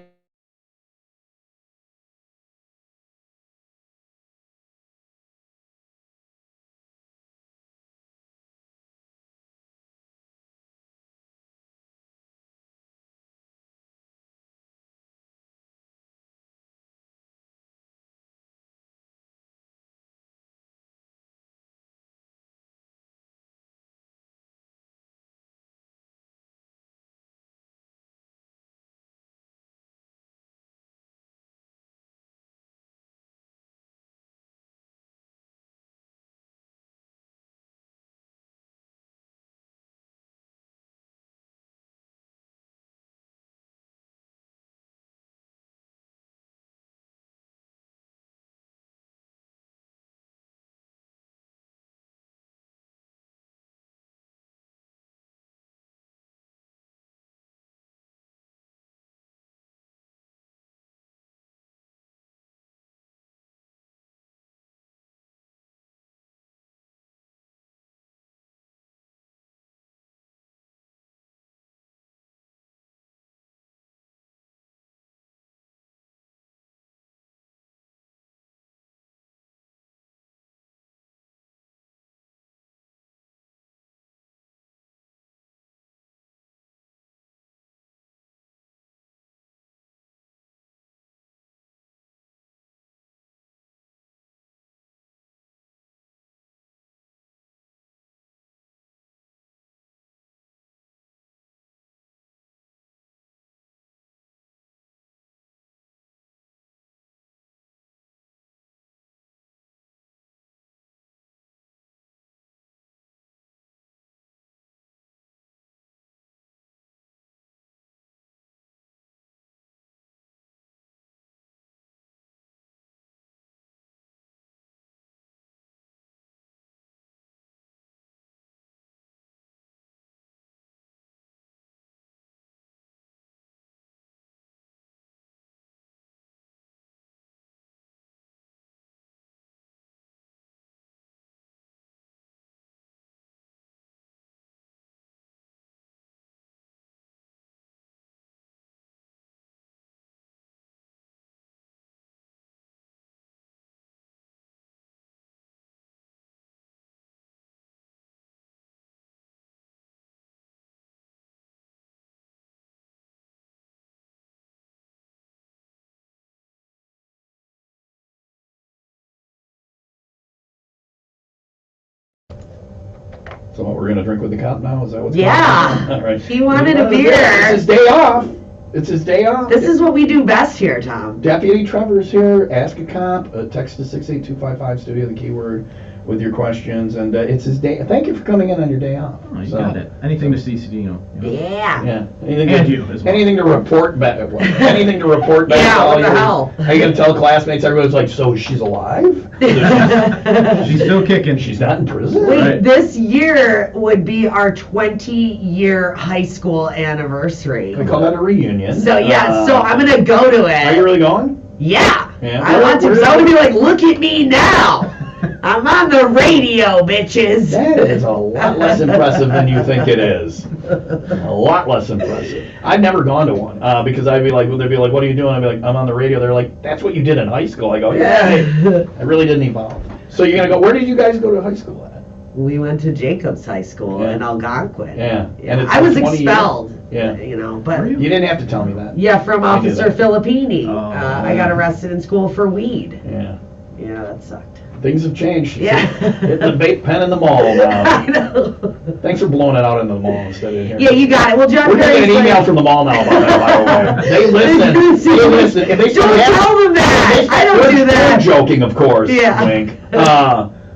So what, we're gonna drink with the cop now? Is that what's Yeah. going on? All right. He wanted a beer. It's his day off. It's his day off. This is what we do best here, Tom. Deputy Trevor's here. Ask a cop. Text to 68255 studio the keyword with your questions, and it's his day. Thank you for coming in on your day off. Oh, you got it. Anything to see Cedino. Yeah. Yeah. Anything And to, you as well. Anything to report back. Anything to report back. Yeah, to all what the your, hell? Are you gonna tell classmates? Everyone's like, so she's alive? She's still kicking. She's not in prison. Wait, Right. this year would be our 20-year high school anniversary. We call that a reunion. So yeah, so I'm gonna go to it. Are you really going? Yeah. Yeah. I want to. Where- 'Cause I want to be like, look at me now. I'm on the radio, bitches. That is a lot less impressive than you think it is. A lot less impressive. I've never gone to one because I'd be like, they'd be like, what are you doing? I'd be like, I'm on the radio. They're like, that's what you did in high school. I go, yeah, I really didn't evolve. So you're gonna go? Where did you guys go to high school at? We went to Jacobs High School Yeah. in Algonquin. Yeah. And it's I was 20 years? expelled. Yeah. You know, but Were you? You didn't have to tell me that. yeah, from I knew Officer that. Filippini. Oh, I got arrested in school for weed. Yeah. Yeah, that sucked. Things have changed. Yeah. Hit the vape pen in the mall I now. know. Thanks for blowing it out in the mall instead of here. Yeah, you got it. Well, John We're getting an Perry's email like, from the mall now about that, by the way. They listen. They listen. If they Don't tell them that. I don't do that. They're joking, of course. Yeah. Wink.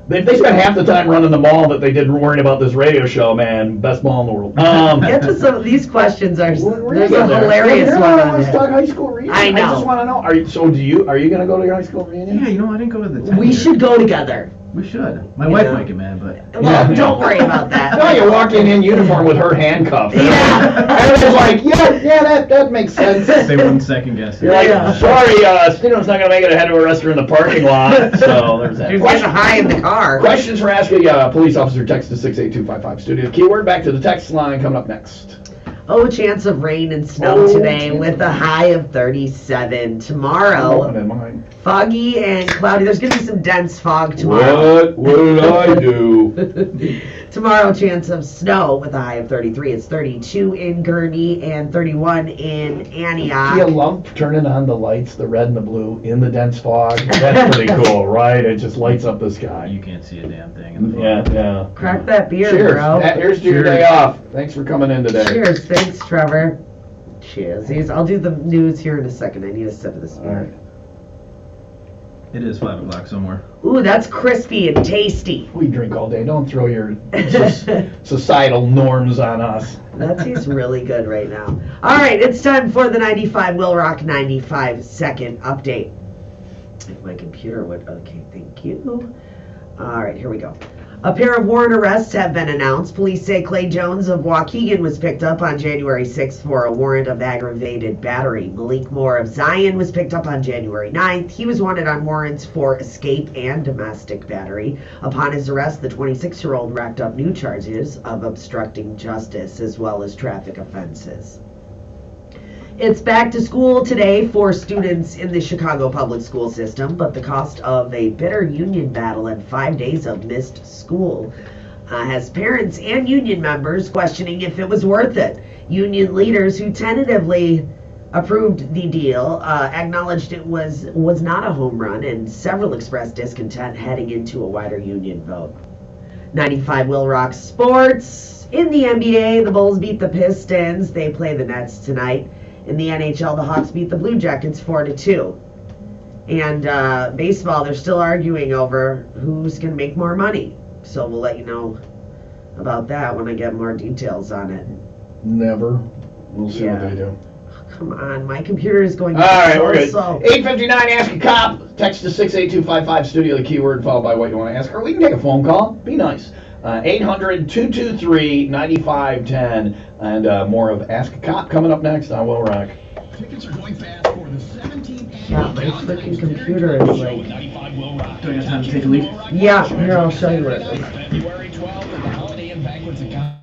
They spent half the time running the mall that they did worrying about this radio show, man. Best mall in the world. Get to some of these questions. There's We're a getting there. hilarious Well, one here, on let's there. talk high school reunion. I know. I just want to know. Are you going to go to your high school reunion? Yeah, you know, I didn't go to the 10 We year. should go together. We should. My You wife know. might get mad, but. Well, Yeah. don't worry about that. No, you walk in uniform with her handcuffed. Yeah. And it's like, yeah, that makes sense. They wouldn't second guess it. You're like, Yeah. sorry, Stino's not going to make it ahead of a restaurant in the parking lot. So there's that. She's getting high in the car. Questions for asking police officer, text to 68255 studio. Keyword back to the text line coming up next. Oh, chance of rain and snow Oh, today chance with of- a high of 37. I'm Tomorrow, opening mine. foggy and cloudy. There's going to be some dense fog tomorrow. What did I do? Tomorrow, chance of snow with a high of 33. It's 32 in Gurney and 31 in Do you Antioch. love turning on the lights, the red and the blue, in the dense fog? That's pretty cool, right? It just lights up the sky. You can't see a damn thing in the Yeah, phone. yeah. Crack that beer, Cheers. bro. Here's to your Cheers. day off. Thanks for coming in today. Cheers. Thanks, Trevor. Cheers. I'll do the news here in a second. I need a sip of this All beer. right. It is 5 o'clock somewhere. Ooh, that's crispy and tasty. We drink all day. Don't throw your societal norms on us. That tastes really good right now. All right, it's time for the 95 WIIL ROCK 95 second update. If my computer would, okay, thank you. All right, here we go. A pair of warrant arrests have been announced. Police say Clay Jones of Waukegan was picked up on January 6th for a warrant of aggravated battery. Malik Moore of Zion was picked up on January 9th. He was wanted on warrants for escape and domestic battery. Upon his arrest, the 26-year-old racked up new charges of obstructing justice as well as traffic offenses. It's back to school today for students in the Chicago public school system, but the cost of a bitter union battle and 5 days of missed school has parents and union members questioning if it was worth it. Union leaders who tentatively approved the deal acknowledged it was not a home run, and several expressed discontent heading into a wider union vote. 95 WIIL ROCK Sports. In the NBA, the Bulls beat the Pistons. They play the Nets tonight. In the NHL, the Hawks beat the Blue Jackets 4-2. And baseball, they're still arguing over who's going to make more money. So we'll let you know about that when I get more details on it. Never. We'll see Yeah. what they do. Come on, my computer is going All right, so we're good. slow. 859, ask a cop. Text to 68255 studio, the keyword followed by what you want to ask. Or we can take a phone call. Be nice. 800-223-9510. And more of Ask a Cop coming up next on WIIL ROCK. Tickets are going fast for the 17th Yeah, my freaking computer is like... 95 WIIL ROCK. Do I have time to take a leak? Yeah, here, I'll show you what it is. February 12th at the Holiday Inn Banquets account.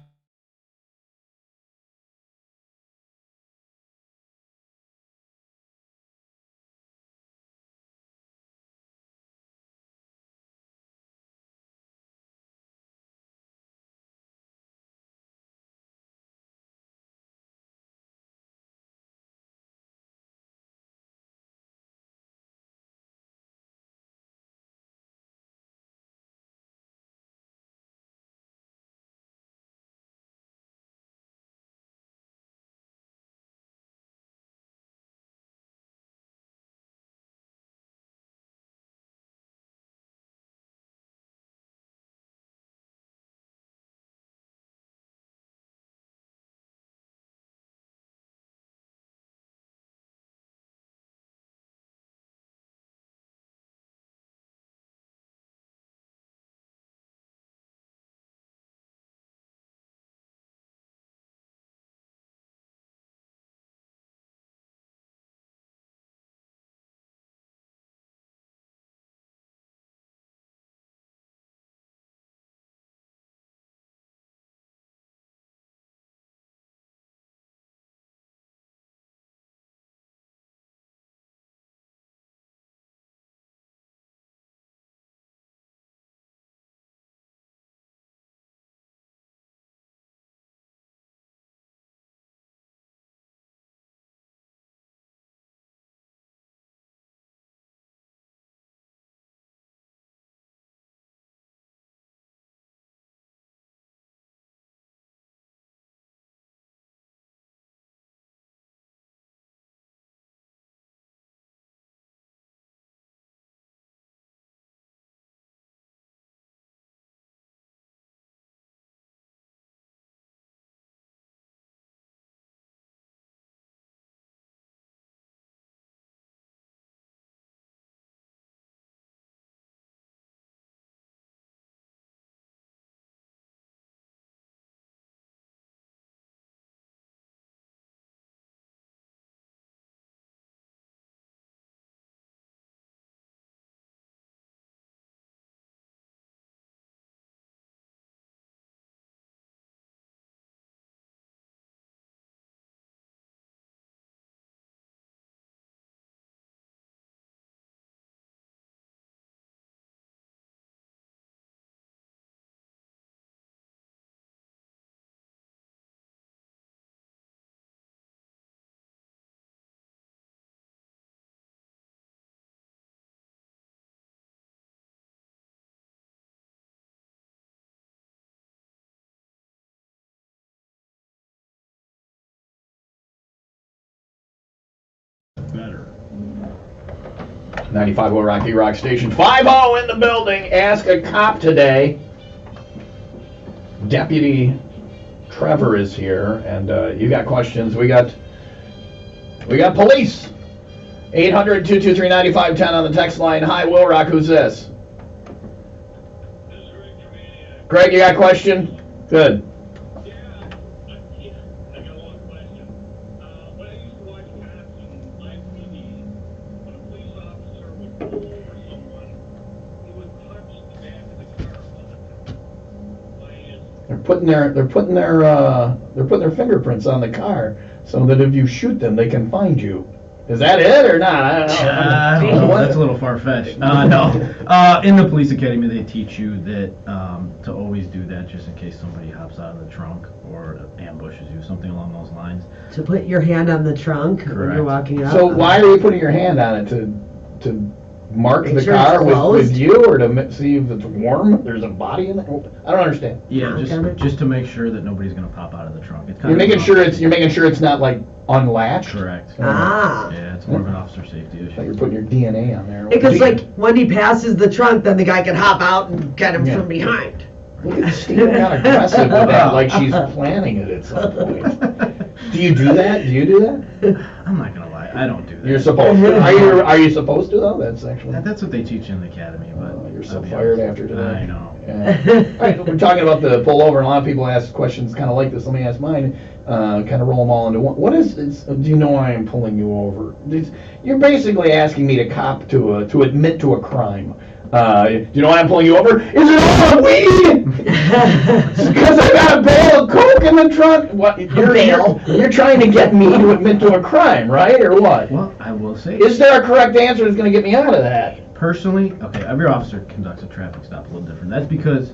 better. 95 Will Rock, E-Rock Station. 5-0 in the building. Ask a cop today. Deputy Trevor is here, and you got questions. We got police. 800-223-9510 on the text line. Hi, Will Rock. Who's this? This is Greg from Antioch. Greg, you got a question? Good. Yeah, I got a long question. When I used to watch cops on live TV, when a police officer would pull over someone, he would punch the back of the car all the time. Why is it? They're putting their fingerprints on the car so that if you shoot them, they can find you. Is that it or not? I don't know. That's a little far-fetched. No. In the police academy, they teach you that to always do that just in case somebody hops out of the trunk or ambushes you, something along those lines. To put your hand on the trunk when you're Correct. walking up. So why are you putting your hand on it to mark Make the sure it's car with closed? you, or to see if it's warm? There's a body in there. I don't understand. Yeah, Knock on it? just to make sure that nobody's gonna pop out of the trunk. It's kind You're of making sure it's not like unlatched. correct. Ah. Yeah, it's more of an officer safety Like issue. you're putting your DNA on there. Because like when he passes the trunk, then the guy can hop out and get him Yeah. from behind. Look at Steve got aggressive with that, like she's planning it at some point. Do you do that? I'm not gonna lie, I don't do that. You're supposed to. Are you supposed to though? That's actually. That's what they teach in the academy, but You're so I'll be fired honest. after today. I know. Yeah. All right, we're talking about the pullover, and a lot of people ask questions kind of like this. Let me ask mine. Kind of roll them all into one. What is? Do you know why I'm pulling you over? You're basically asking me to cop to admit to a crime. Do you know why I'm pulling you over? Is it all weed? Because I got a bale of coke in the trunk. What? You're trying to get me to admit to a crime, right, or what? Well, I will say, Is there a correct answer that's going to get me out of that? personally, okay, every officer conducts a traffic stop a little different. That's because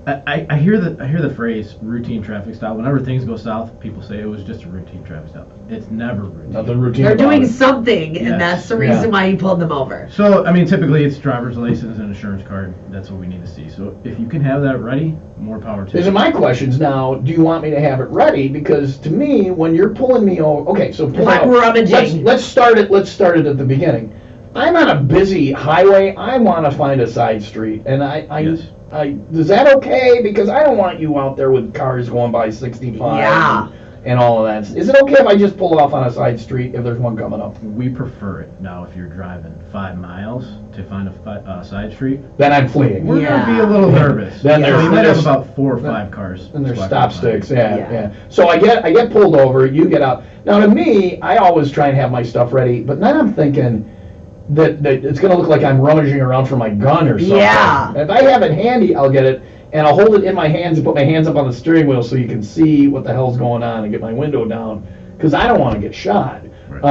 I hear the phrase routine traffic stop. Whenever things go south, people say it was just a routine traffic stop. It's never routine. Nothing routine. They're about doing it. something, and Yes. that's the Yeah. reason why you pulled them over. So, I mean, typically it's driver's license and insurance card. That's what we need to see. So, if you can have that ready, more power to These are you. my questions now. Do you want me to have it ready? Because to me, when you're pulling me over, okay, so pull If I'm out. rummaging. Let's start it at the beginning. I'm on a busy highway. I want to find a side street, and Yes. is that okay? Because I don't want you out there with cars going by 65 Yeah. and all of that. Is it okay if I just pull off on a side street if there's one coming up? We prefer it. Now, if you're driving 5 miles to find a side street, Then I'm fleeing. we're going to be a little nervous. Then So there's- you might there's- have about 4 or 5 cars. And there's swapping stop behind sticks, you. yeah. So I get pulled over, you get out. Now to me, I always try and have my stuff ready, but then I'm thinking that it's gonna look like I'm rummaging around for my gun or something. Yeah. If I have it handy, I'll get it, and I'll hold it in my hands and put my hands up on the steering wheel so you can see what the hell's going on and get my window down, because I don't want to get shot. Right.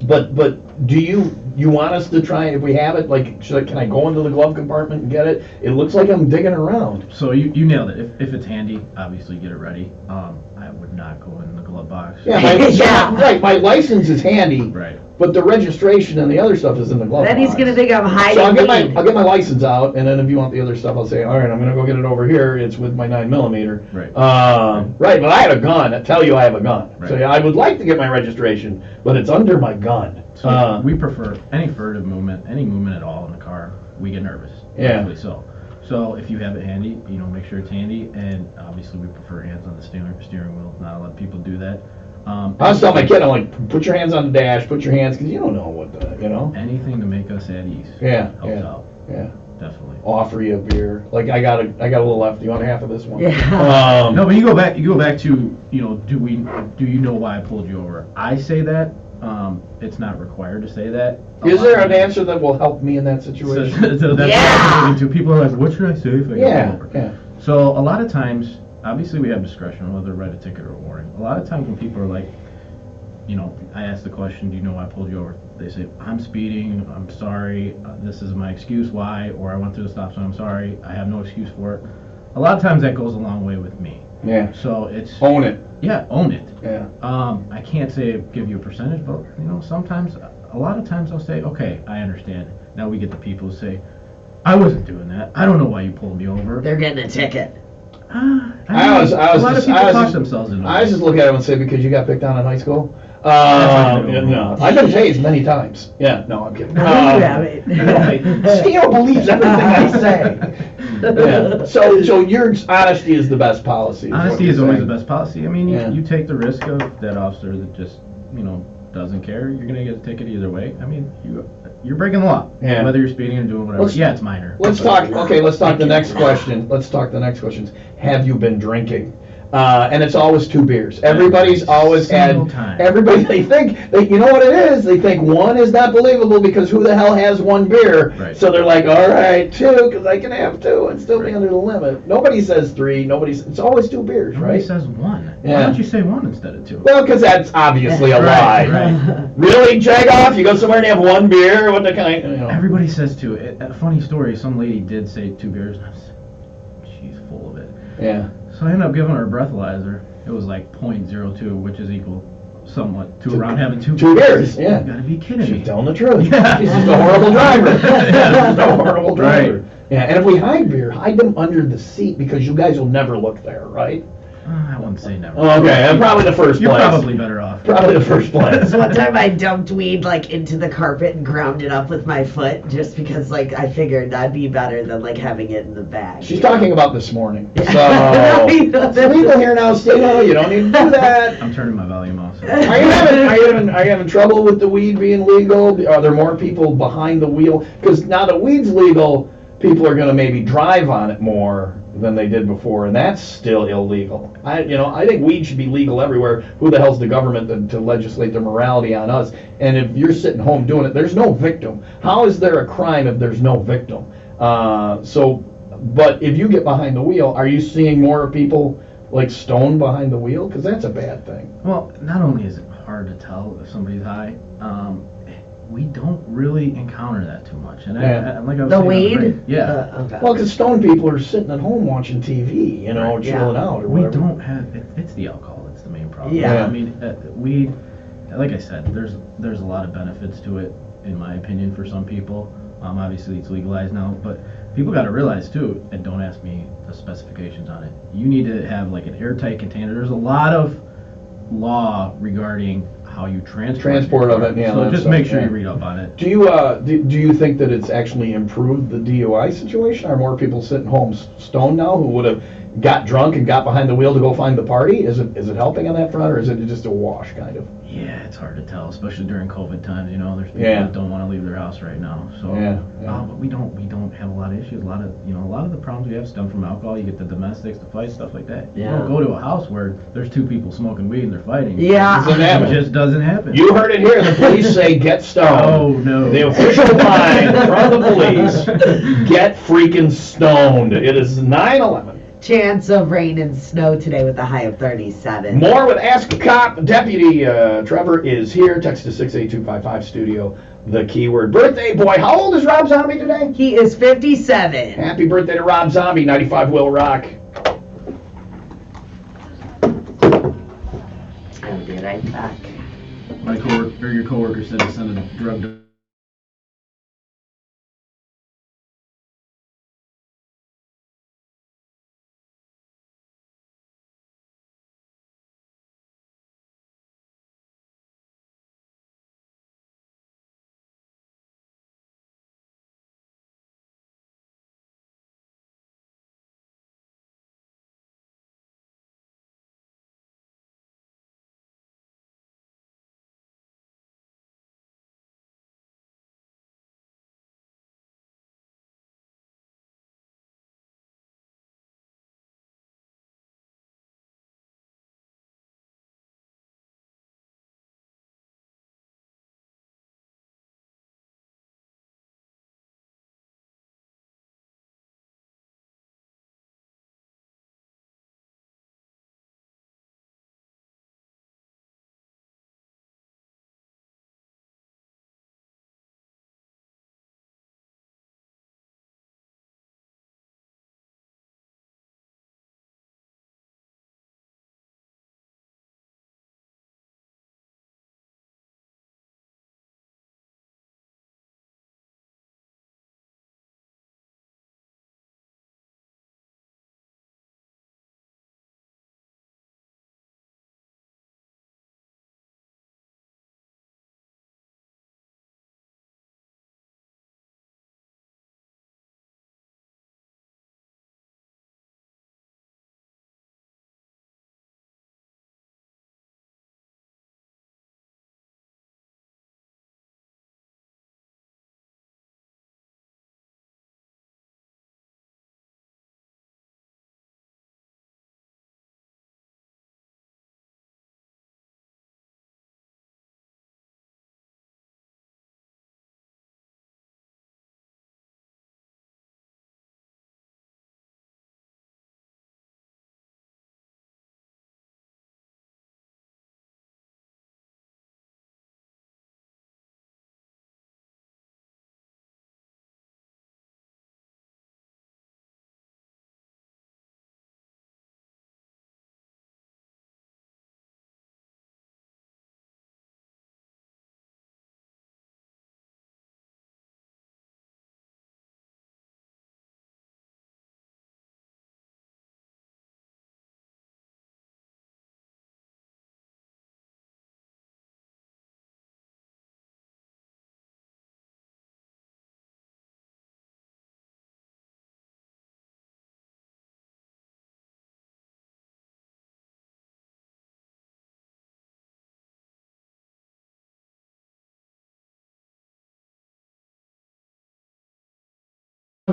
But do you want us to try, if we have it, like, can I go into the glove compartment and get it? It looks like I'm digging around. So you nailed it. If it's handy, obviously get it ready. I would not go in the glove box. Yeah, Yeah. right. My license is handy, Right. but the registration and the other stuff is in the glove Then he's box. gonna think I'm So hiding. I'll get my license out, and then if you want the other stuff, I'll say, all right, I'm gonna go get it over here. It's with my 9mm. Right. Right, but I have a gun. I tell you, I have a gun. Right. So yeah, I would like to get my registration, but it's under my gun. So we prefer any furtive movement, any movement at all in the car. We get nervous. Yeah. Rightfully So if you have it handy, make sure it's handy, and obviously we prefer hands on the steering wheel. Not a lot of people do that. I was telling my kid, I'm like, put your hands on the dash, put your hands, because you don't know what Anything to make us at ease. Yeah, Helps yeah. out. Yeah. Definitely. Offer you a beer. Like I got a little left. You want half of this one? Yeah. No, but you go back to, do you know why I pulled you over? I say that. It's not required to say that. Is there an answer that will help me in that situation? So that's Yeah. what I'm moving to. People are like, what should I say if I get pulled over? Yeah. So a lot of times, obviously we have discretion whether to write a ticket or a warning. A lot of times when people are like, I ask the question, do you know why I pulled you over? They say, I'm speeding, I'm sorry, this is my excuse why, or I went through the stop sign, I'm sorry, I have no excuse for it. A lot of times that goes a long way with me. Yeah. So it's, Own it. yeah, own it. Yeah. I can't say give you a percentage, but sometimes, a lot of times I'll say, okay, I understand. Now we get the people who say, I wasn't doing that. I don't know why you pulled me over. They're getting a ticket. I was a lot of just- people I was talk just- themselves into I it. just look at him and say, because you got picked on in high school. No, I've been tased many times. Yeah, no, I'm kidding. No, you haven't. Steve believes everything I say. Yeah. So your honesty is the best policy. Honesty is always the best policy. I mean, Yeah. you take the risk of that officer that just, doesn't care. You're gonna get a ticket either way. I mean, you're breaking the law. Yeah. Whether you're speeding or doing whatever. Let's- Yeah, it's minor. Let's talk. Okay, let's talk the next question. Let's talk the next questions. Have you been drinking? And it's always 2 beers. Everybody's always Single had. time. Everybody, you know what it is? They think 1 is not believable because who the hell has 1 beer? Right. So they're like, all right, 2, because I can have 2 and still be under the limit. Nobody says 3. It's always 2 beers, Nobody right? says 1. Yeah. Why don't you say 1 instead of 2? Well, because that's obviously a lie. Right. Really, Jagoff? You go somewhere and have 1 beer? What the kind? Everybody says 2. A funny story. Some lady did say 2 beers, and I was, she's full of it. Yeah. So I ended up giving her a breathalyzer. It was like 0.02, which is equal somewhat to around having 2 2 beers, yeah. You gotta be kidding me. She's telling the truth. Yeah. She's just a horrible driver. Yeah. She's a horrible driver. Right. Yeah, and if we hide beer, hide them under the seat because you guys will never look there, right? I wouldn't say never. Okay, and probably the first You're place. probably better off. Probably the first place. One time I dumped weed like into the carpet and ground it up with my foot just because like I figured that'd be better than like having it in the bag. She's talking about this morning. So, Yeah. it's legal here now, Steve. You don't need to do that. I'm turning my volume off. So. Are you having trouble with the weed being legal? Are there more people behind the wheel? Because now that weed's legal, people are going to maybe drive on it more than they did before, and that's still illegal. I think weed should be legal everywhere. Who the hell's the government to legislate their morality on us? And if you're sitting home doing it, there's no victim. How is there a crime if there's no victim? But if you get behind the wheel, are you seeing more people like stoned behind the wheel? Because that's a bad thing. Well, not only is it hard to tell if somebody's high, we don't really encounter that too much. And Yeah. I like I was The saying on weed? break, yeah. Okay. Well, because stoned people are sitting at home watching TV, Right. chilling out or We whatever. don't have it's the alcohol that's the main problem. Yeah. I mean, weed, like I said, there's a lot of benefits to it, in my opinion, for some people. Obviously, it's legalized now, but people got to realize too, and don't ask me the specifications on it. You need to have like an airtight container. There's a lot of law regarding how you transport of it, yeah. So that just stuff, make sure yeah. you read up on it. Do you do you think that it's actually improved the DUI situation? Are more people sitting home stoned now who would have got drunk and got behind the wheel to go find the party? Is it helping on that front, or is it just a wash kind of? Yeah, it's hard to tell, especially during COVID times. There's people Yeah. that don't want to leave their house right now. So, Yeah. but we don't have a lot of issues. A lot of the problems we have stem from alcohol. You get the domestics, the fights, stuff like that. Yeah. You don't go to a house where there's 2 people smoking weed and they're fighting. Yeah. Doesn't It happen. just doesn't happen. You heard it here. The police say get stoned. Oh no. The official line from the police: get freaking stoned. It is 9/11. Chance of rain and snow today with a high of 37. More with Ask a Cop. Deputy Trevor is here. Text to 68255 studio. The keyword birthday boy. How old is Rob Zombie today? He is 57. Happy birthday to Rob Zombie. 95 WIIL ROCK. I'll be right back. Your coworker said to send a drug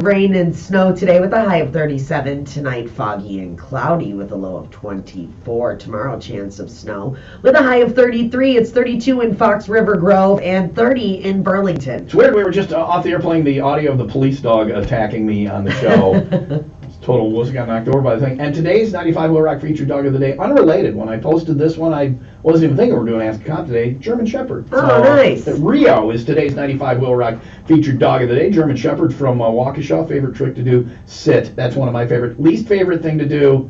Rain and snow today with a high of 37. Tonight, foggy and cloudy with a low of 24. Tomorrow, chance of snow with a high of 33. It's 32 in Fox River Grove and 30 in Burlington. It's weird. We were just off the air playing the audio of the police dog attacking me on the show. Total wuss, got knocked over by the thing. And today's 95 Will Rock featured dog of the day, unrelated. When I posted this one, I wasn't even thinking we were doing Ask a Cop today. German Shepherd. Oh, nice. Rio is today's 95 Will Rock featured dog of the day. German Shepherd from Waukesha. Favorite trick to do, sit. That's one of my favorite. Least favorite thing to do,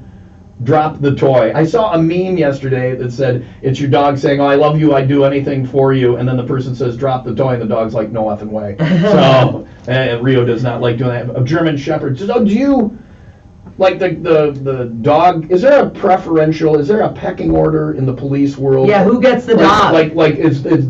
drop the toy. I saw a meme yesterday that said, it's your dog saying, oh, I love you, I'd do anything for you. And then the person says, drop the toy, and the dog's like, no effing way. So, Rio does not like doing that. A German Shepherd. So, do you... Like the dog, is there a preferential, is there a pecking order in the police world? Yeah, who gets the dog? Like is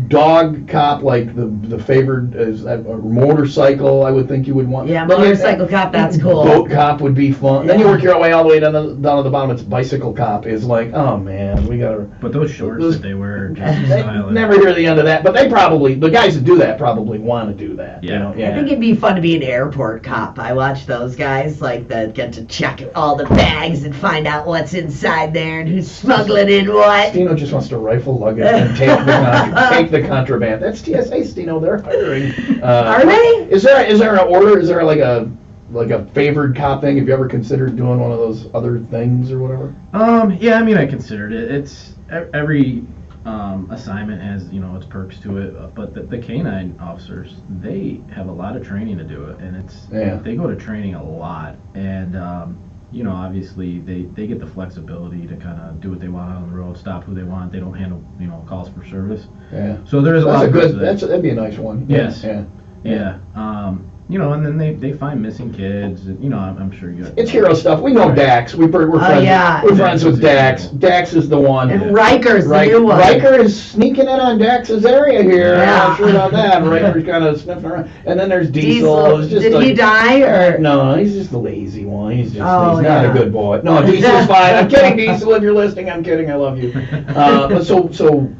dog cop like the favored, is that a motorcycle I would think you would want? Yeah, motorcycle cop, that's cool. Boat cop would be fun. Yeah. Then you work your way all the way down to the bottom, it's bicycle cop is like, oh man, we gotta... But those shorts that they wear are just They stylish. never hear the end of that, but they probably, the guys that do that probably want to do that. Yeah. You know? I think it'd be fun to be an airport cop. I watch those guys like that get to check all the bags and find out what's inside there and who's smuggling in what. Stino just wants to rifle luggage and take the contraband. That's TSA, Stino. They're hiring. Are they? Is there an order? Is there like a favored cop thing? Have you ever considered doing one of those other things or whatever? Yeah, I mean, I considered it. It's every assignment has its perks to it, but the canine officers, they have a lot of training to do it, and they go to training a lot, and obviously they get the flexibility to kind of do what they want on the road, stop who they want. They don't handle calls for service. Yeah. So there's a lot of perks to that. That'd be a nice one. Yes. Yeah. And then they find missing kids, and I'm sure you. It's hero stuff. We know Dax. We're friends. yeah. We're friends with Dax. Dax is the one. And Riker's the new one. Riker is sneaking in on Dax's area here. Yeah. I'm not sure about that. Riker's kind of sniffing around. And then there's Diesel. It's just Did he die or? No, he's just the lazy one. He's just Oh, he's not yeah. a good boy. No, Diesel's fine. I'm kidding, Diesel. If you're listening, I'm kidding. I love you. But so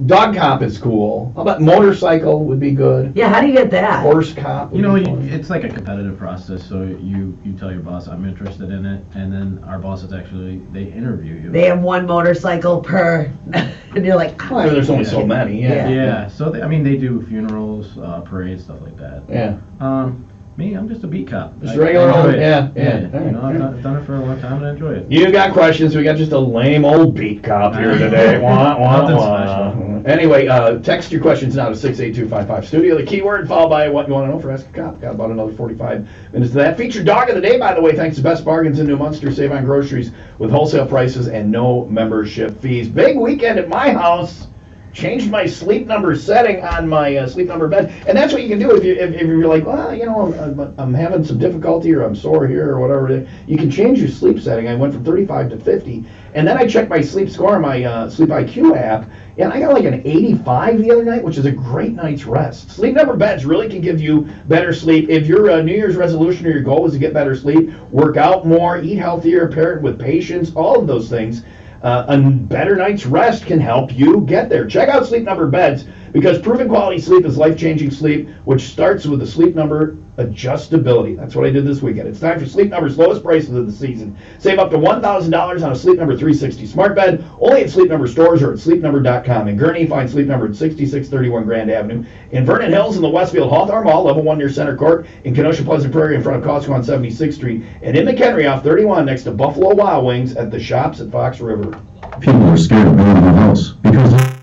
dog cop is cool. How about motorcycle would be good. Yeah, how do you get that? Horse cop. Would be fun. It's like a competitive process. So you tell your boss I'm interested in it, and then our bosses they interview you. They have one motorcycle per, and you're like, Well, there's only so many. Yeah. Yeah. So they do funerals, parades, stuff like that. Yeah. Me, I'm just a beat cop. Just I regular enjoy old, it. yeah. I've done it for a long time and I enjoy it. You got questions? We got just a lame old beat cop here today. Nothing special. Anyway, text your questions now to 68255 studio. The keyword followed by what you want to know for Ask a Cop. Got about another 45 minutes to that. Featured dog of the day, by the way, thanks to Best Bargains in New Munster. Save on groceries with wholesale prices and no membership fees. Big weekend at my house. Changed my sleep number setting on my sleep number bed, and that's what you can do if you're like, well, I'm having some difficulty or I'm sore here or whatever it is. You can change your sleep setting. I went from 35 to 50, and then I checked my sleep score on my Sleep IQ app, and I got like an 85 the other night, which is a great night's rest. Sleep number beds really can give you better sleep. If your New Year's resolution or your goal is to get better sleep, work out more, eat healthier, pair it with patience, all of those things. A better night's rest can help you get there. Check out Sleep Number beds because proven quality sleep is life-changing sleep, which starts with the Sleep Number adjustability. That's what I did this weekend. It's time for Sleep Number's lowest prices of the season. Save up to $1,000 on a Sleep Number 360 smart bed only at Sleep Number stores or at sleepnumber.com. In Gurnee, find Sleep Number at 6631 Grand Avenue. In Vernon Hills in the Westfield Hawthorne Mall, level 1 near Center Court. In Kenosha Pleasant Prairie in front of Costco on 76th Street. And in McHenry off 31 next to Buffalo Wild Wings at the shops at Fox River. People are scared of going to the house because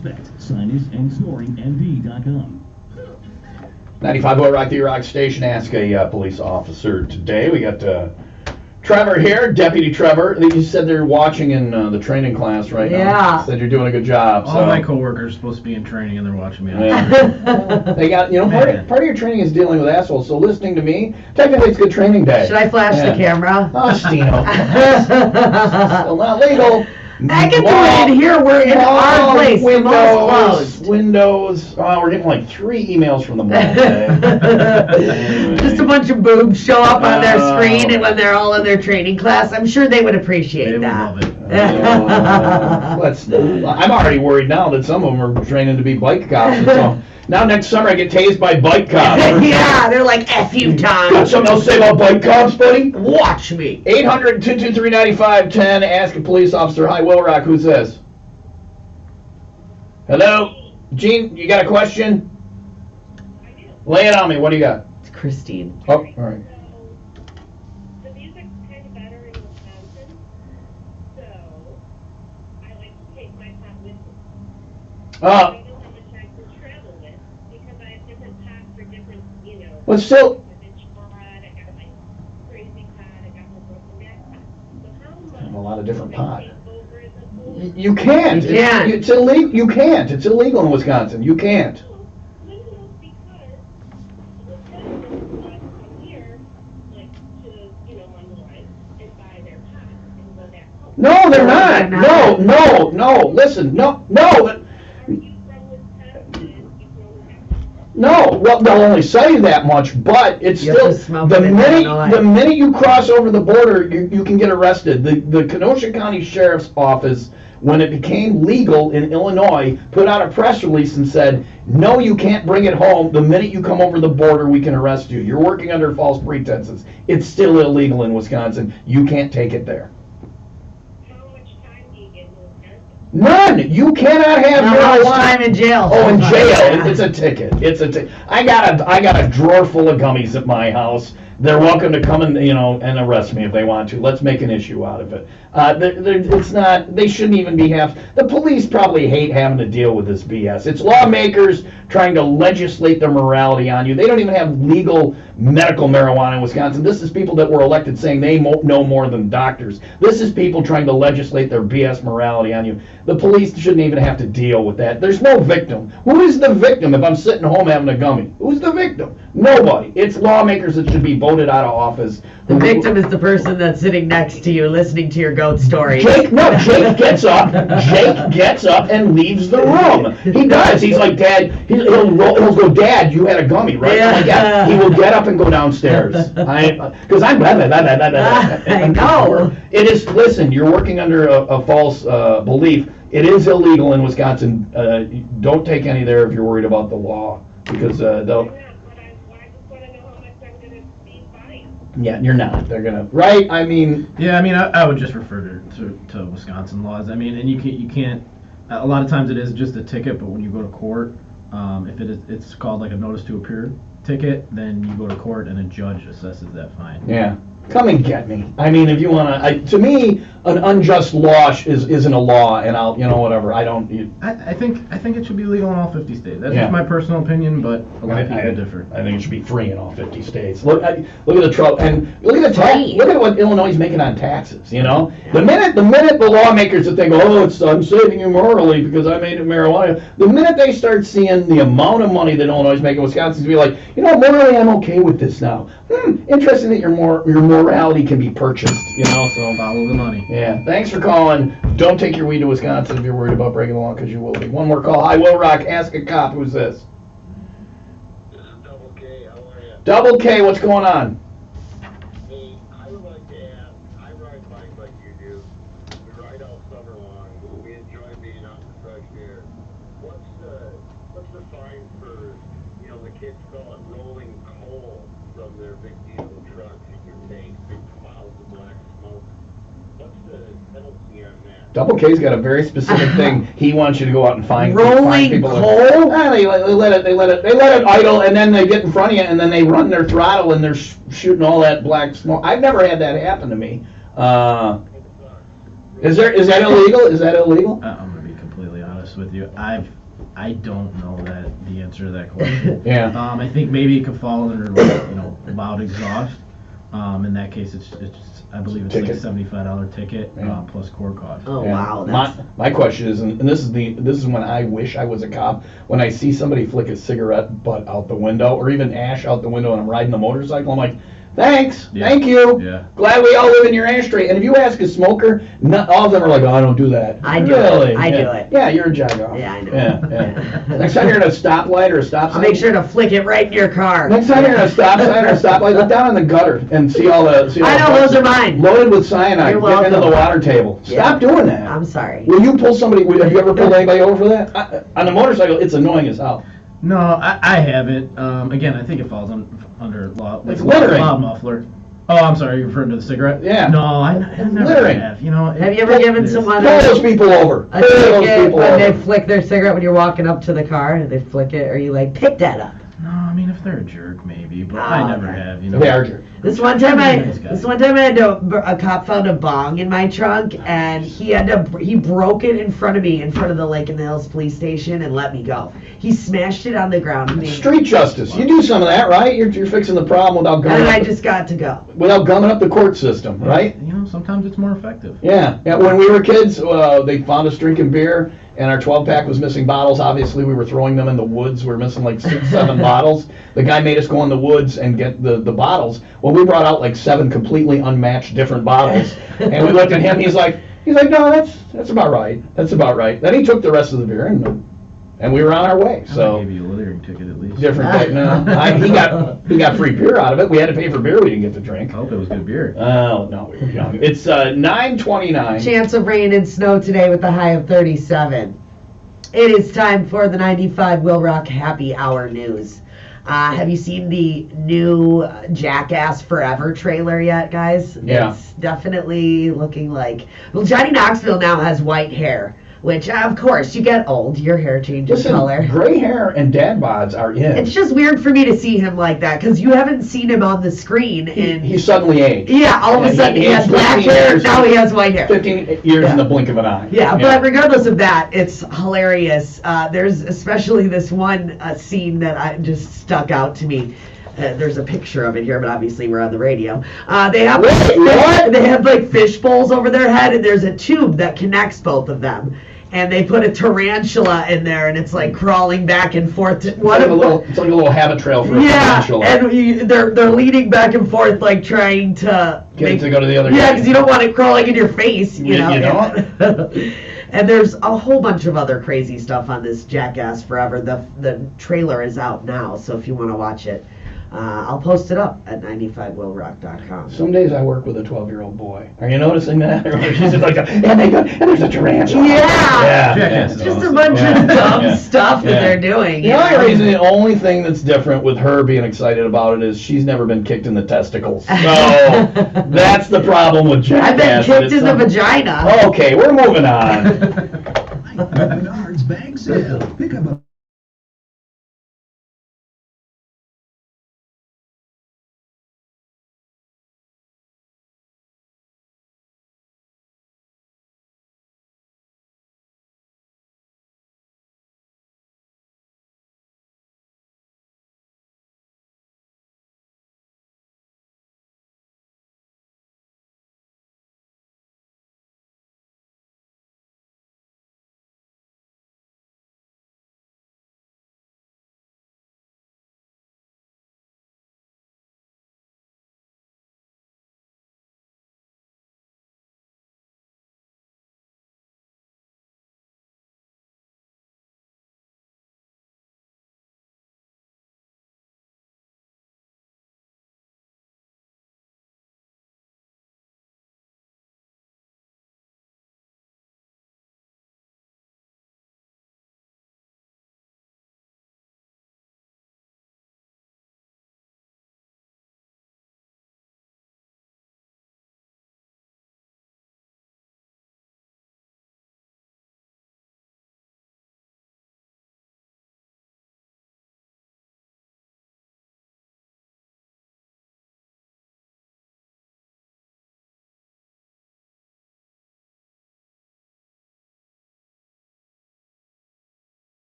prospect. Signage and scoring ND.com. 95 WIIL ROCK, the Rock Station. Ask a police officer today. We got Trevor here, Deputy Trevor. You said they're watching in the training class right now. Yeah. Said you're doing a good job. All my coworkers are supposed to be in training and they're watching me. Yeah. They got, part of your training is dealing with assholes. So listening to me, technically it's good training day. Should I flash the camera? Oh, Stino. Still not legal. I can do it in here. We're in our place. The mall's closed. Windows. We're getting like 3 emails from the mall today. Just a bunch of boobs show up on their screen, and when they're all in their training class, I'm sure they would appreciate that. Would love it. I'm already worried now that some of them are training to be bike cops. And so now next summer I get tased by bike cops. Yeah, they're like, F you, Tom. Got something else to say about bike cops, buddy? Watch me. 800-223-9510. Ask a police officer. Hi, WIIL ROCK. Who's this? Hello? Gene, you got a question? Lay it on me. What do you got? It's Christine. Oh, all right. The music's kind of better in Wisconsin, so I like to take my pot with me. I don't know how much I can travel with because I have different pots for different, Well, still, I got my crazy pot, I got my broken neck pot. So how much I have a lot of different pot. take over in the pool? You can't. You can't. It's illegal. You can't. It's illegal in Wisconsin. You can't. No, because Wisconsin wants to come here, like, to, unwind and buy their pot and go back home. No, they're not. they're not. No. Listen, no. Are you from Wisconsin? You from No, well, they'll only say you that much, but it's You have still to smoke the it in minute Illinois. the minute you cross over the border, you can get arrested. The Kenosha County Sheriff's Office, when it became legal in Illinois, put out a press release and said, "No, you can't bring it home. The minute you come over the border, we can arrest you. You're working under false pretenses. It's still illegal in Wisconsin. You can't take it there." How much time do you get in Wisconsin? None. You cannot have How much marijuana. time in jail? Oh, in jail. It's a ticket. It's a ticket. I got a drawer full of gummies at my house. They're welcome to come and and arrest me if they want to. Let's make an issue out of it. It's not. They shouldn't even be The police probably hate having to deal with this BS. It's lawmakers trying to legislate their morality on you. They don't even have legal medical marijuana in Wisconsin. This is people that were elected saying they know more than doctors. This is people trying to legislate their BS morality on you. The police shouldn't even have to deal with that. There's no victim. Who is the victim if I'm sitting home having a gummy? Who's the victim? Nobody. It's lawmakers that should be voted out of office. The victim is the person that's sitting next to you listening to your goat stories. Jake gets up. Jake gets up and leaves the room. He does. He's like, Dad. He'll go, Dad, you had a gummy, right? Yeah. I'm like, yeah. He will get up and go downstairs. Because I'm blah, blah, blah, blah, blah, blah. I know. It is. Listen, you're working under a false belief. It is illegal in Wisconsin. Don't take any there if you're worried about the law, because they'll. I just want to know how much I'm going to be buying. Yeah, you're not. They're gonna. Right? I mean. Yeah, I would just refer to Wisconsin laws. And you can't. A lot of times it is just a ticket, but when you go to court, if it's called like a notice to appear ticket, then you go to court and a judge assesses that fine. Yeah. Come and get me. I mean, if you want to, to me, an unjust law isn't a law, and I'll, whatever. I don't. I think it should be legal in all 50 states. That's Yeah. just my personal opinion, but a lot of people differ. I think it should be free in all 50 states. Look at the trouble, and look at look at what Illinois is making on taxes. The minute the lawmakers that think, I'm saving you morally because I made it marijuana. The minute they start seeing the amount of money that Illinois is making, Wisconsin's be like, morally I'm okay with this now. Interesting that your morality can be purchased. So Follow the money. yeah. Thanks for calling. Don't take your weed to Wisconsin if you're worried about breaking the law, because you will be. One more call. Hi, WIIL ROCK. Ask a cop. Who's this? This is Double K. How are you? Double K. What's going on? Hey, I would like to ask, I ride bikes like you do. We ride all summer long. We enjoy being out in the fresh air. What's the fine for, the kids call it rolling coal from their big diesel trucks in your tank, big clouds of black smoke? What's the penalty on that? Double K's got a very specific thing. He wants you to go out and find Rolling people. coal? They let it idle, and then they get in front of you, and then they run their throttle, and they're shooting all that black smoke. I've never had that happen to me. Is that illegal? Is that illegal? I'm gonna be completely honest. honest with you. I don't know the answer to that question. Yeah. I think maybe it could fall under like, loud exhaust. In that case, it's I believe it's like a Ticket. $75 ticket Yeah. plus court cost. Oh Yeah. wow, that's My question is, and this is when I wish I was a cop. When I see somebody flick a cigarette butt out the window, or even ash out the window, and I'm riding the motorcycle, I'm like, thanks, Yeah. thank you. Yeah. Glad we all live in your ashtray. And if you ask a smoker, not all of them are like, oh, I don't do that. I do it. Really? I Yeah. do it. Yeah, you're a jagoff. Yeah, I know. Yeah. Next time you're at a stoplight or a stop I'll sign, make sure to flick it right in your car. Next time you're at a stop sign or a stoplight, look down in the gutter and see all the. I know, those are mine. Loaded with cyanide. You're Get into the welcome. water table. Yeah. Stop doing that. I'm sorry. Will you pull somebody? Have you ever pulled anybody over for that? On a motorcycle, it's annoying as hell. No, I haven't. Again, I think it falls under law. It's littering. Loud muffler. Oh, I'm sorry. You're referring to the cigarette? Yeah. No, I never littering. have. Have you ever given someone Pull those people over. a Pull those ticket people when they over. flick their cigarette when you're walking up to the car and they flick it? Are you like, pick that up? No, I mean if they're a jerk, maybe, but Oh, I never okay. have. They are jerks. This one time I Nice guy. had a cop found a bong in my trunk and he broke it in front of me in front of the Lake in the Hills police station and let me go. He smashed it on the ground. I mean, Street justice. You do some of that, right? You're fixing the problem without and I gumming just got to go. up the court system, right? Sometimes it's more effective. Yeah. When we were kids, they found us drinking beer, and our 12-pack was missing bottles. Obviously, we were throwing them in the woods. We were missing like 6, 7 bottles. The guy made us go in the woods and get the bottles. Well, we brought out like 7 completely unmatched different bottles, and we looked at him. He's like, no, that's about right. That's about right. Then he took the rest of the beer, and we were on our way. I So gave you a littering ticket at least. different thing. No, he got free beer out of it. We had to pay for beer. We didn't get to drink. I hope it was good beer. Oh no, we were young. It's 9:29. Chance of rain and snow today with a high of 37. It is time for the 95 Will Rock Happy Hour News. Have you seen the new Jackass Forever trailer yet, guys? Yeah. It's definitely looking like... Well, Johnny Knoxville now has white hair, which, of course, you get old. Your hair changes Listen, color. gray hair and dad bods are in. It's just weird for me to see him like that, because you haven't seen him on the screen in... He suddenly aged. Yeah, all of a And sudden he aged has black 15 hair, years. now he has white hair. 15 years in the blink of an eye. Yeah, but regardless of that, it's hilarious. There's especially this one scene that just stuck out to me. There's a picture of it here, but obviously we're on the radio. They have they have like fish bowls over their head, and there's a tube that connects both of them. And they put a tarantula in there, and it's like crawling back and forth. It's like a little habit trail for a tarantula. And they're leaning back and forth, like trying to Get it to go to the other Yeah, guy. because you don't want it crawling in your face, you know. You don't? And there's a whole bunch of other crazy stuff on this Jackass Forever. The trailer is out now, so if you want to watch it, I'll post it up at 95willrock.com. Some days I work with a 12-year-old boy. Are you noticing that? She's just like, and there's a tarantula. Yeah. Jackass It's is just a awesome. bunch of dumb Yeah. stuff that Yeah. they're doing. The only thing that's different with her being excited about it is she's never been kicked in the testicles. So that's the problem with I've been Jackass. kicked in the vagina. Okay, we're moving on. Menards Bag Sale. Pick up a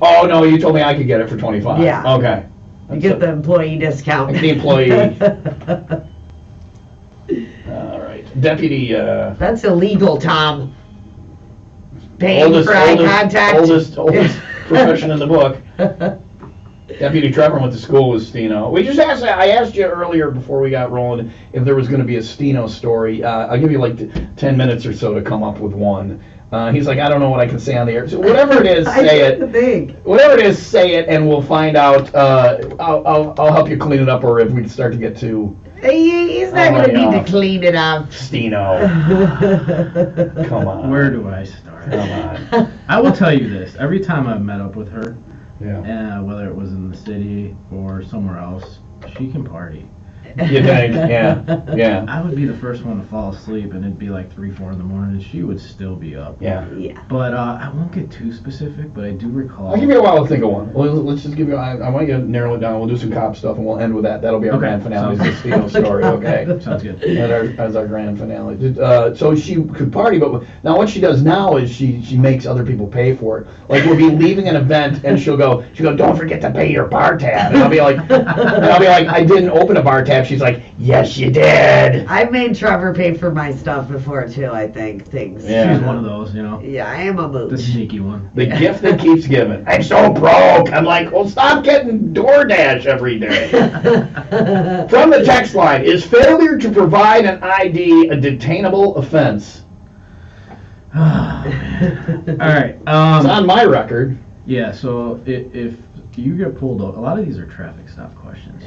Oh no, you told me I could get it for 25. Yeah. Okay. You get the employee discount. The employee. All right, deputy. That's illegal, Tom. Paying for eye contact. Oldest profession in the book. Deputy Trevor went to school with Steno. We just asked. I asked you earlier before we got rolling if there was going to be a Steno story. I'll give you like 10 minutes or so to come up with one. He's like, I don't know what I can say on the air. So whatever it is, say it. Whatever it is, say it, and we'll find out. I'll help you clean it up, or if we start to get too. He's not going to need to clean it up. Steno. Come on. Where do I start? Come on. I will tell you this. Every time I've met up with her, yeah. Whether it was in the city or somewhere else, she can party. You think? Yeah. Yeah. I would be the first one to fall asleep, and it'd be like 3, 4 in the morning, and she would still be up. Yeah. But I won't get too specific, but I do recall. I'll give you a while to think of one. Let's just give you. I want you to narrow it down. We'll do some cop stuff, and we'll end with that. That'll be our grand finale. The Steno story. Okay. Sounds good. As our grand finale. So she could party, but now what she does now is she makes other people pay for it. Like we'll be leaving an event, and she'll go, don't forget to pay your bar tab. And I'll be like, I didn't open a bar tab. She's like, yes, you did. I've made Trevor pay for my stuff before too. I think things. Yeah. She's one of those, you know. Yeah, I am a mooch. The sneaky one. The gift that keeps giving. I'm so broke. I'm like, well, stop getting DoorDash every day. From the text line, is failure to provide an ID a detainable offense? Oh, man. All right. It's on my record. Yeah. So if you get pulled over, a lot of these are traffic stop questions.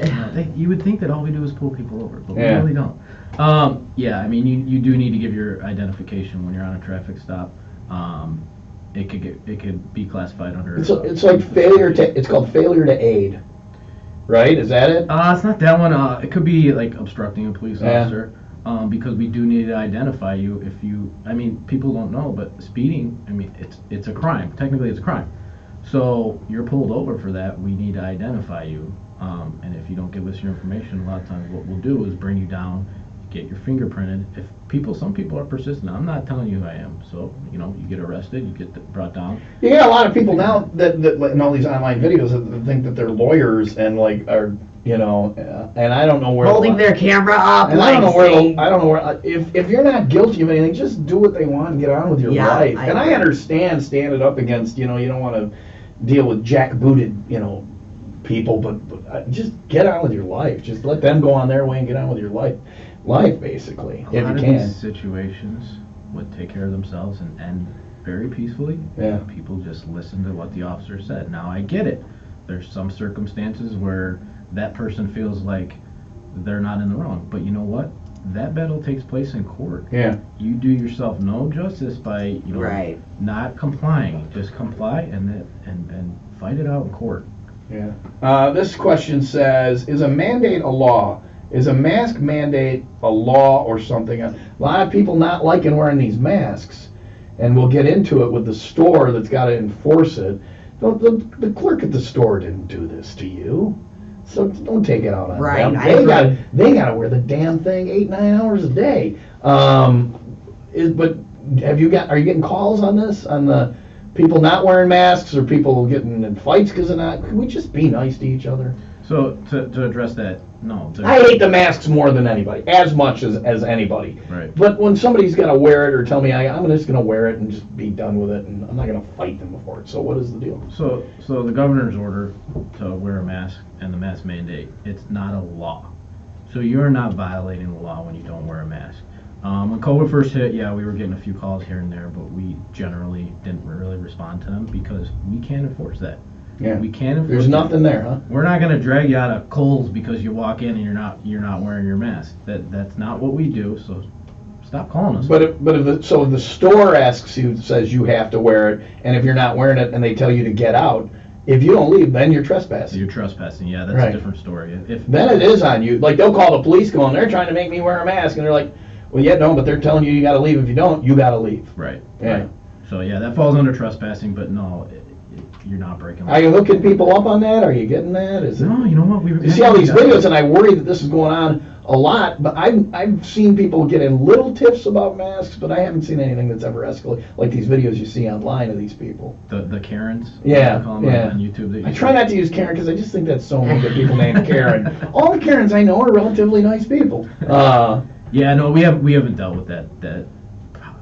You would think that all we do is pull people over, but we really don't. Yeah, I mean, you do need to give your identification when you're on a traffic stop. It could be classified under. It's like failure to. It's called failure to aid, right? Is that it? It's not that one. It could be like obstructing a police officer. Because we do need to identify you if you. I mean, people don't know, but speeding. I mean, it's a crime. Technically, it's a crime. So you're pulled over for that. We need to identify you. And if you don't give us your information, a lot of times what we'll do is bring you down, get your fingerprinted. Some people are persistent. I'm not telling you who I am. So, you get arrested, you get brought down. You get a lot of people now that in all these online videos that think that they're lawyers and are, and I don't know where. Holding their camera up. And I don't know where, if you're not guilty of anything, just do what they want and get on with your life. I understand standing up against, you don't want to deal with jackbooted, people, but just get on with your life. Just let them go on their way and get on with your life basically, if you can. A lot of these situations would take care of themselves and end very peacefully. Yeah. People just listen to what the officer said. Now, I get it. There's some circumstances where that person feels like they're not in the wrong, but you know what? That battle takes place in court. Yeah. You do yourself no justice by not complying. Just comply and fight it out in court. Yeah. This question says, is a mandate a law? Is a mask mandate a law or something? A lot of people not liking wearing these masks, and we'll get into it with the store that's got to enforce it. The clerk at the store didn't do this to you, so don't take it out on them. They got to wear the damn thing 8-9 hours a day. Are you getting calls on this? On the people not wearing masks or people getting in fights because of that? Can we just be nice to each other? So to address that, no. I hate the masks more than anybody, as much as anybody. Right. But when somebody's got to wear it or tell me I'm just going to wear it and just be done with it, and I'm not going to fight them for it. So what is the deal? So the governor's order to wear a mask and the mask mandate, it's not a law. So you're not violating the law when you don't wear a mask. When COVID first hit, we were getting a few calls here and there, but we generally didn't really respond to them because we can't enforce that. Yeah. We can't enforce. There's nothing there, huh? We're not going to drag you out of Kohl's because you walk in and you're not wearing your mask. That's not what we do. So stop calling us. But if the store says you have to wear it, and if you're not wearing it and they tell you to get out, if you don't leave, then you're trespassing. You're trespassing. Yeah, that's a different story. Then it is on you. Like they'll call the police going, they're trying to make me wear a mask, and they're like, well, but they're telling you got to leave. If you don't, you got to leave. Right. Yeah. Right. So that falls under trespassing, but no. you're not breaking. Are you hooking people up on that? Are you getting that? Is it? No, you know what? You see all these videos, and I worry that this is going on a lot. But I've seen people get in little tiffs about masks, but I haven't seen anything that's ever escalated like these videos you see online of these people. The Karens. Yeah, They call them yeah. on YouTube. I try not to use Karen because I just think that's so mean that people named Karen. All the Karens I know are relatively nice people. Yeah, no, we haven't dealt with that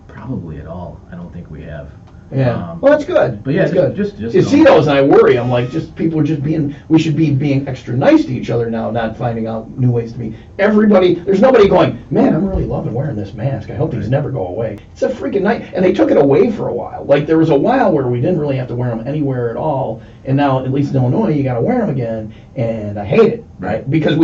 probably at all. I don't think we have. Yeah. Well, that's good. But yeah, that's good. just you see those, and I worry. I'm like, people are just being. We should be being extra nice to each other now, not finding out new ways to be. Everybody, there's nobody going, man, I'm really loving wearing this mask. I hope these never go away. It's a freaking night, and they took it away for a while. Like there was a while where we didn't really have to wear them anywhere at all, and now at least in Illinois, you got to wear them again, and I hate it, right? Because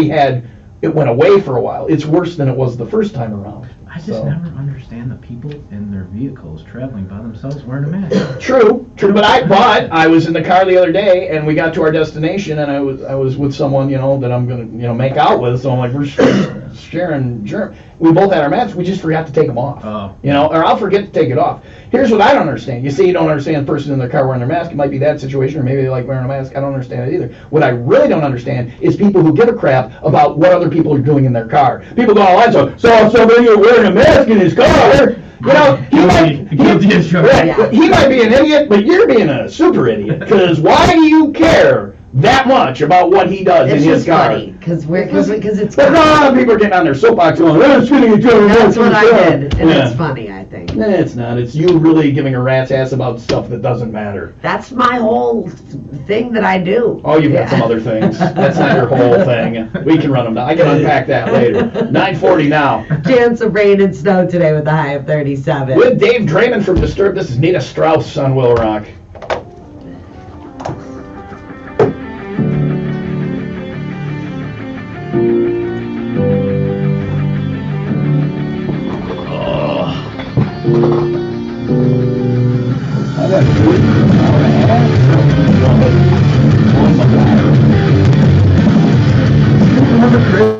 it went away for a while. It's worse than it was the first time around. I just never understand the people in their vehicles traveling by themselves wearing a mask. True, but I was in the car the other day, and we got to our destination, and I was with someone, that I'm gonna, make out with. So I'm like, we're sharing germ. We both had our masks. We just forgot to take them off. Or I'll forget to take it off. Here's what I don't understand. You say you don't understand the person in their car wearing their mask. It might be that situation, or maybe they like wearing a mask. I don't understand it either. What I really don't understand is people who give a crap about what other people are doing in their car. People go online, so somebody wearing a mask in his car. He might be an idiot, but you're being a super idiot. Because why do you care that much about what he does in his car? It's funny, because it's But no, people are getting on their soapbox going, it's getting each other. That's what I did, and it's funny, I think. It's not. It's you really giving a rat's ass about stuff that doesn't matter. That's my whole thing that I do. Oh, you've got some other things. That's not your whole thing. We can run them down. I can unpack that later. 9:40 now. Chance of rain and snow today with a high of 37. With Dave Draymond from Disturbed, this is Nita Strauss on WIIL Rock. I got food. Hour and a half. Remember Chris?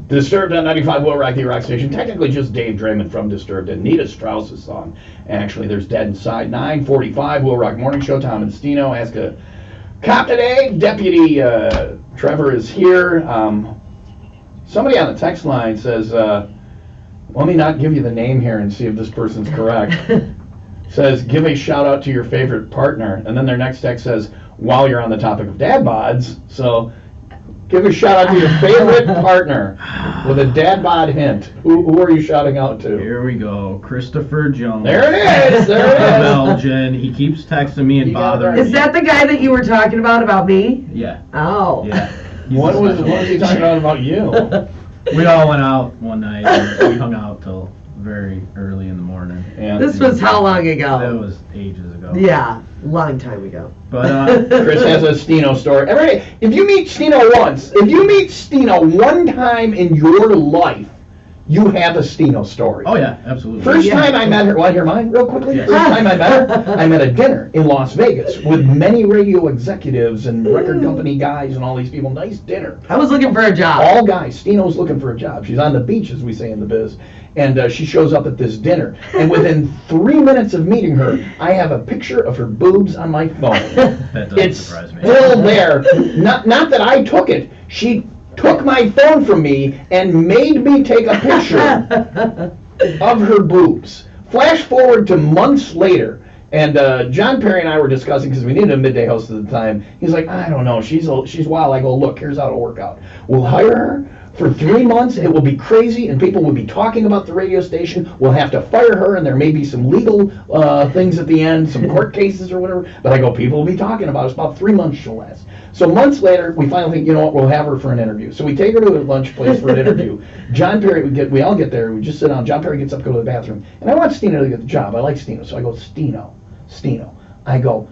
Disturbed on 95 Will Rock, the Rock Station. Technically just Dave Draymond from Disturbed and Nita Strauss's song. Actually, there's Dead Inside. 9:45 Will Rock Morning Show. Tom and Stino ask a cop today. Deputy Trevor is here. Somebody on the text line says, let me not give you the name here and see if this person's correct. Says, give a shout out to your favorite partner. And then their next text says, while you're on the topic of dad bods, so give a shout out to your favorite partner with a dad bod hint. Who are you shouting out to? Here we go. Christopher Jones. There it is. There it is. Belgian. He keeps texting me and You got bothering that. me. Is that the guy that you were talking about me? Yeah. Oh. Yeah. He's What a was special he one. talking about you? We all went out one night and we hung out till very early in the morning. Yeah. This was how long That ago? was ages ago. Yeah, long time ago. But Chris has a Stino story. If you meet Stino one time in your life, you have a Stino story. oh yeah, absolutely. First Yeah. time I met her, want to hear mine real quickly? Yes. First time I met her, I'm at a dinner in Las Vegas with many radio executives and record company guys and all these people. Nice dinner. I was looking for a job. All guys. Stino's looking for a job. She's on the beach, as we say in the biz. And she shows up at this dinner. And within 3 minutes of meeting her, I have a picture of her boobs on my phone. That doesn't It's surprise me. still there. Not that I took it. She took my phone from me and made me take a picture of her boobs. Flash forward to months later, and John Perry and I were discussing, because we needed a midday host at the time. He's like, I don't know, she's wild. I go, look, here's how it'll work out. We'll hire her for 3 months. It will be crazy, and people will be talking about the radio station. We'll have to fire her, and there may be some legal things at the end, some court cases or whatever. But I go, people will be talking about it. It's about 3 months she'll last. So months later, we finally think, you know what, we'll have her for an interview. So we take her to a lunch place for an interview. John Perry, we all get there, we just sit down. John Perry gets up to go to the bathroom. And I want Stino to get the job. I like Stino. So I go, Stino. I go,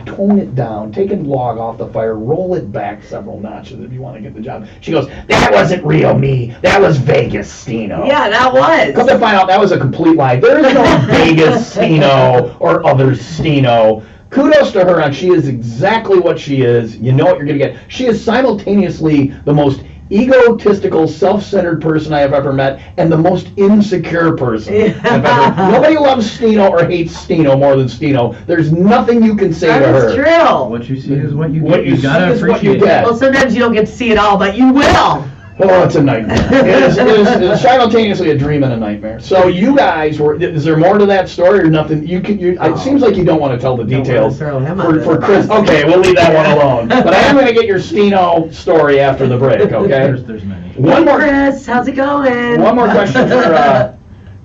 tone it down, take a log off the fire, roll it back several notches if you want to get the job. She goes, that wasn't real me. That was Vegas Stino. Yeah, that Come was. to find out, that was a complete lie. There is no Vegas Stino or other Stino. Kudos to her, and she is exactly what she is. You know what you're going to get. She is simultaneously the most egotistical, self-centered person I have ever met, and the most insecure person I've ever. Nobody loves Stino or hates Stino more than Stino. There's nothing you can say to her. That's true. What you see is what you What get. you gotta see is what appreciate you get. Well, sometimes you don't get to see it all, but you will. Oh, it's a nightmare. It is simultaneously a dream and a nightmare. So you guys were. Is there more to that story or nothing? It seems like you don't want to tell the Don't details wanna throw him under for the Chris. bus. Okay, we'll leave that one alone. But I am going to get your Stino story after the break. Okay. There's many. One more. Chris, how's it going? One more question for.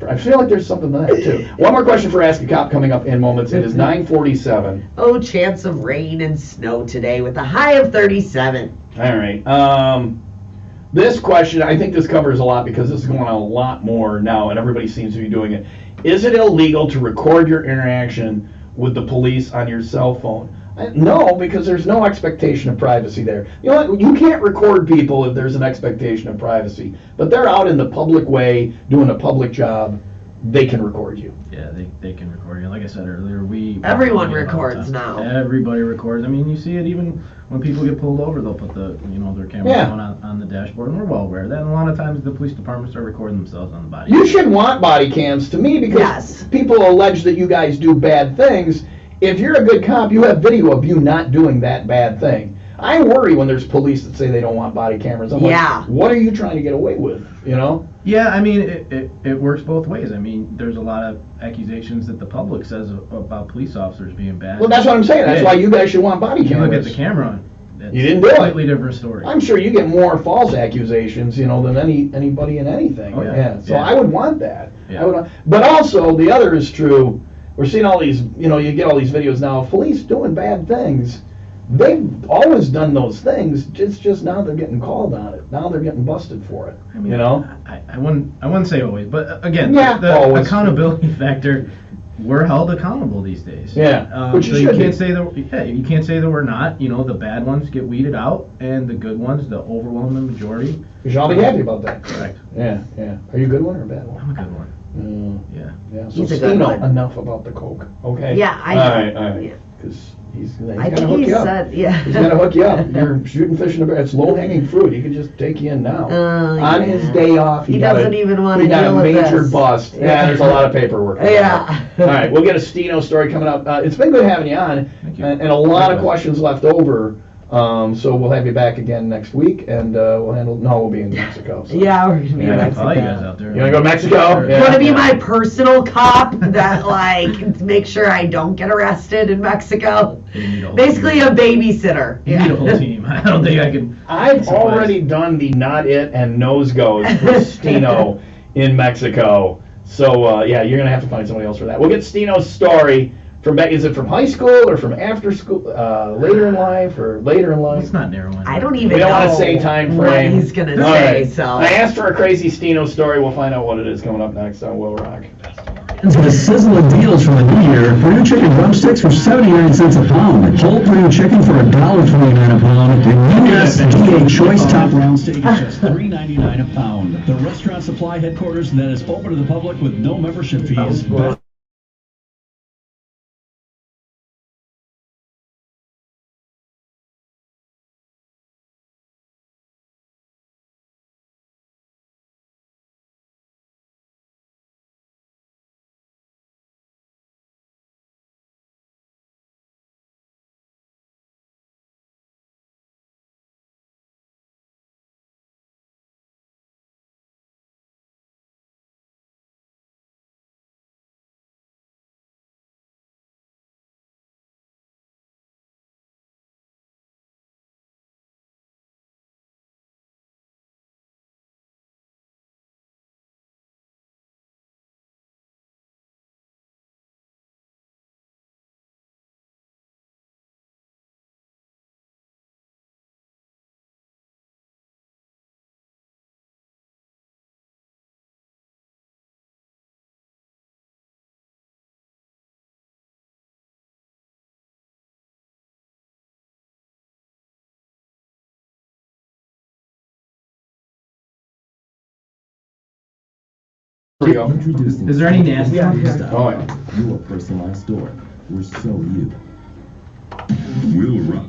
I feel like there's something to that too. One more question for Ask a Cop coming up in moments. It is 9:47. Oh, chance of rain and snow today with a high of 37. All right. This question, I think this covers a lot because this is going on a lot more now, and everybody seems to be doing it. Is it illegal to record your interaction with the police on your cell phone? No, because there's no expectation of privacy there. You know what? You can't record people if there's an expectation of privacy. But they're out in the public way, doing a public job. They can record you. Yeah, they can record you. Like I said earlier, Everyone we get a lot of records time. now. Everybody records. I mean, you see it even when people get pulled over. They'll put their camera Yeah. on the dashboard, and we're well aware of that. And a lot of times, the police departments are recording themselves on the body. You should want body cams to me because Yes. people allege that you guys do bad things. If you're a good cop, you have video of you not doing that bad thing. I worry when there's police that say they don't want body cameras. I'm Yeah. like, what are you trying to get away with? You know? Yeah, I mean, it works both ways. I mean, there's a lot of accusations that the public says about police officers being bad. Well, that's what I'm saying. That's Yeah. why you guys should want body You look cameras. at the camera. That's You didn't do it. a completely different story. I'm sure you get more false accusations, than anybody in anything. Oh, yeah. So Yeah. I would want that. Yeah. But also, the other is true. We're seeing all these, you get all these videos now of police doing bad things. They've always done those things. It's just now they're getting called on it. Now they're getting busted for it. I mean, I wouldn't say always, but again, Yeah, the always. accountability factor. We're held accountable these days. Yeah, which you so should you can't be. say that. You can't say that we're not. The bad ones get weeded out, and the good ones, the overwhelming majority. You should all be happy about that. Correct. Yeah. Are you a good one or a bad one? I'm a good one. Yeah. Yeah. So He's a good Stino, one. enough about the coke. Okay. Yeah, I know. All right. Yeah. Because He's I gonna think hook he you up. said, yeah. He's gonna hook you up. You're shooting fish in a barrel. It's low-hanging fruit. He can just take you in now. On his day off, He doesn't even want to he got deal a with major this. bust. Yeah, there's a lot of paperwork. Yeah. All right, we'll get a Steno story coming up. It's been good having you on, Thank you. and a lot of questions left over. So we'll have you back again next week, and we'll be in Mexico. So. Yeah, we're gonna be in Yeah, Mexico. All you guys out there. You wanna go to Mexico? You Yeah. want to be my personal cop that, like, make sure I don't get arrested in Mexico? You need a whole Basically team. a babysitter. You need a whole team. I don't think I can. I've Supplies. already done the Not It and Nose Goes for Steno in Mexico. So, yeah, you're going to have to find somebody else for that. We'll get Steno's story from back. Is it from high school or from after school? Later in life or later in life? It's not narrowing. I don't even We don't know want to say time what frame. he's going to All say, right. so. I asked for a crazy Steno story. We'll find out what it is coming up next on Will Rock. The sizzling deals from the new year. Purdue chicken drumsticks for 79 cents a pound. Whole Purdue chicken for $1.29 a pound. And USDA choice top round steak is just $3.99 a pound. The Restaurant Supply headquarters that is open to the public with no membership fees. Here we go. Introducing Is there any nasty ones? Oh, yeah. Your personalized store. We're so you. Will Rock.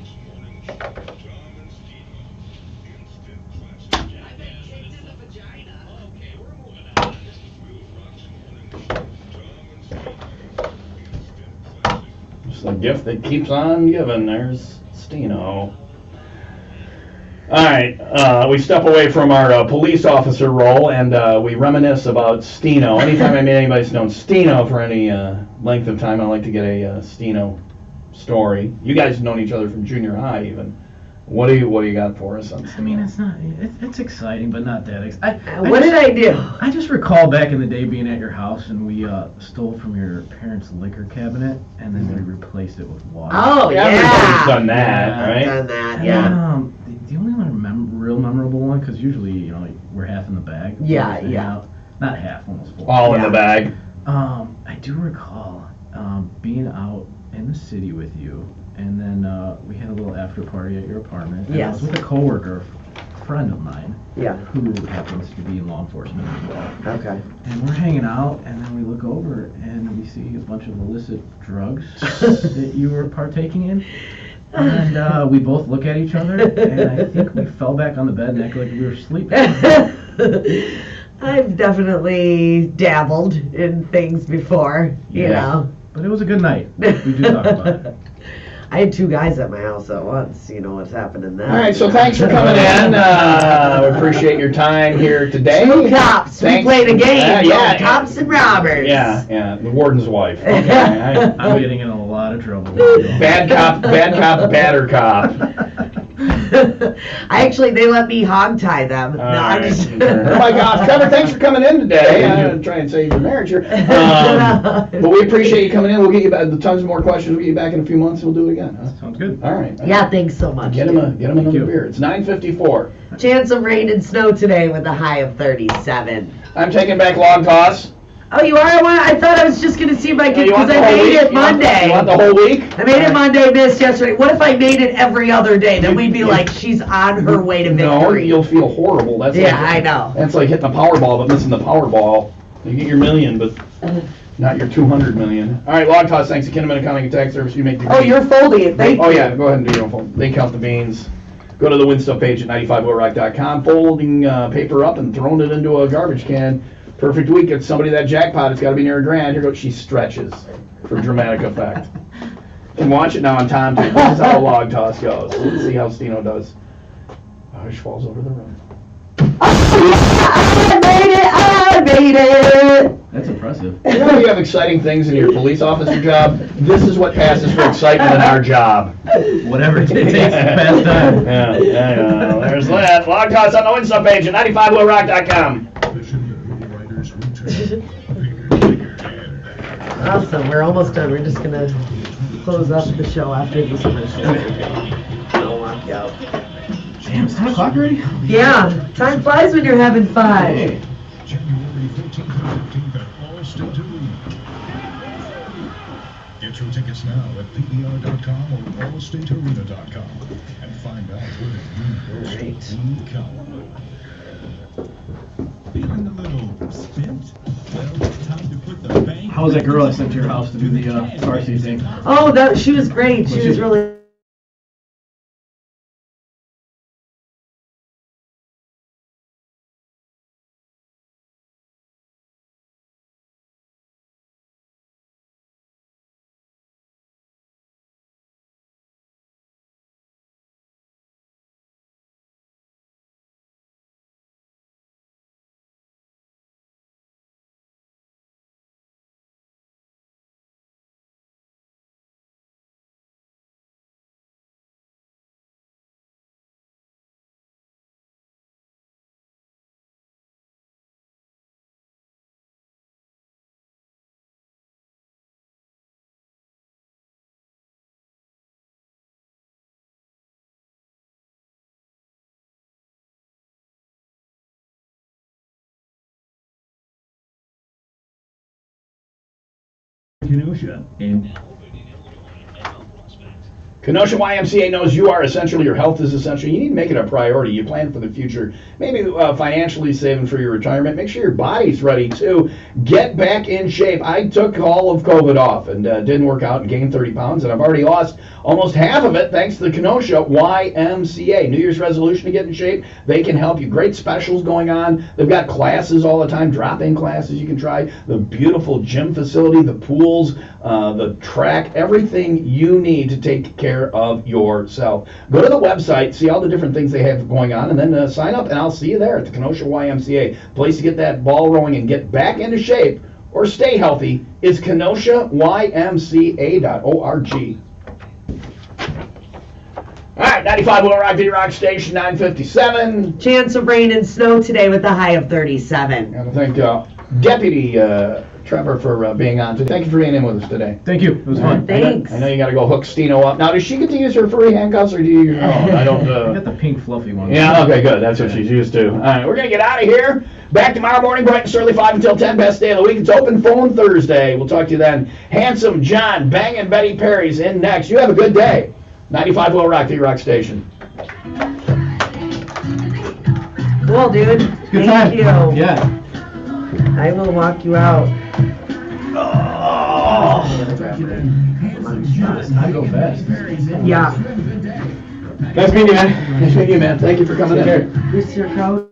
It's the gift that keeps on giving. There's Steno. All right, we step away from our police officer role and we reminisce about Steno. Anytime I meet anybody who's known Steno for any length of time, I like to get a Steno story. You guys have known each other from junior high, even. What do you got for us on Steno? I mean, it's not. It's exciting, but not that exciting. What did I do? I just recall back in the day being at your house and we stole from your parents' liquor cabinet and then we replaced it with water. Oh, yeah. Everybody's done that, Yeah. right? Done that, And yeah. then, the only one real memorable one, because usually, you know, like, we're half in the bag. Yeah, Hang yeah. out. Not half, almost full. All in Yeah. the bag. I do recall being out in the city with you, and then we had a little after party at your apartment. And I Yes. was with a coworker, a friend of mine, Yeah. who happens to be in law enforcement as well. Okay. And we're hanging out, and then we look over, and we see a bunch of illicit drugs that you were partaking in. And we both look at each other, and I think we fell back on the bed and acted like we were sleeping. I've definitely dabbled in things before, you Yeah. know. But it was a good night. We do talk about it. I had 2 guys at my house at once. You know what's happening then. All right, so thanks for coming in. We appreciate your time here today. 2 cops. Thanks. We played a game. Yeah, called Cops and Robbers. Yeah, the warden's wife. Okay, I'm getting in a lot of trouble. bad cop, batter cop. They let me hog tie them. No, I'm just. Oh my gosh, Trevor, thanks for coming in today. I'm going to try and save your marriage here. But we appreciate you coming in. We'll get you back. Tons more questions. We'll get you back in a few months and we'll do it again. Huh? Sounds good. All right. Yeah, thanks so much. Get him another you. beer. It's 9:54. Chance of rain and snow today with a high of 37. I'm taking back log toss. Oh, you are? I thought I was just going to see if I could, You want because the I whole made week? it Monday. You want the whole week? I made it Monday, missed yesterday. What if I made it every other day? Then we'd be like, she's on her way to No, victory. you'll feel horrible. That's Yeah, like, I know. That's like hitting the Powerball but missing the Powerball. You get your million, but Not your 200 million. All right, log toss. Thanks to Kinnaman Accounting and Tax Service. You make the Oh, you're folding it. Thank you. Oh, yeah, go ahead and do your own fold. They count the beans. Go to the win stuff page at 95willrock.com, folding paper up and throwing it into a garbage can. Perfect week. It's somebody that jackpot. It's got to be near a grand. Here goes. She stretches for dramatic effect. And watch it now on time. This is how a log toss goes. Let's see how Stino does. Oh, she falls over the room. I made it. That's impressive. You know, you have exciting things in your police officer job. This is what passes for excitement in our job. Whatever it takes to pass time. Yeah. There's that. Log toss on the win stuff page at 95willrock.com. Awesome. We're almost done. We're just going to close up the show after this commercial. I'll walk you out. Damn, it's 10 o'clock already? Yeah. Time flies when you're having fun. Hey. January 14th and 15th at All-State Arena. Get your tickets now at PER.com or allstatearena.com and find out where you come. Feeling a little spent? Well, it's time to put the bank. How was that girl I sent to your house to do the car seat thing? Oh, she was great. She was really... Kenosha. Kenosha YMCA knows you are essential. Your health is essential. You need to make it a priority. You plan for the future. Maybe financially saving for your retirement. Make sure your body's ready too. Get back in shape. I took all of COVID off and didn't work out and gained 30 pounds, and I've already lost almost half of it thanks to the Kenosha YMCA. New Year's resolution to get in shape. They can help you. Great specials going on. They've got classes all the time, drop-in classes you can try. The beautiful gym facility, the pools, the track, everything you need to take care of yourself. Go to the website, see all the different things they have going on, and then sign up, and I'll see you there at the Kenosha YMCA. Place to get that ball rolling and get back into shape or stay healthy is KenoshaYMCA.org. All right, 95 Will Rock, Rock Station, 957. Chance of rain and snow today with a high of 37. And I thank Deputy Trevor for being on today. Thank you for being in with us today. Thank you. It was fun. Thanks. I know you got to go hook Stino up. Now, does she get to use her furry handcuffs, or do you use your own? I don't. I got the pink fluffy one. Yeah, okay, good. That's what she's used to. All right, we're going to get out of here. Back tomorrow morning, bright and early, 5 until 10, best day of the week. It's Open Phone Thursday. We'll talk to you then. Handsome John, Bangin' Betty Perry's in next. You have a good day. 95 Will Rock, the Rock Station. Cool, dude. Good Thank time. you. Yeah. I will walk you out. Oh. I go fast. Yeah. Nice meeting you, man. Nice meeting you, man. Thank you for coming in here. Who's your coach?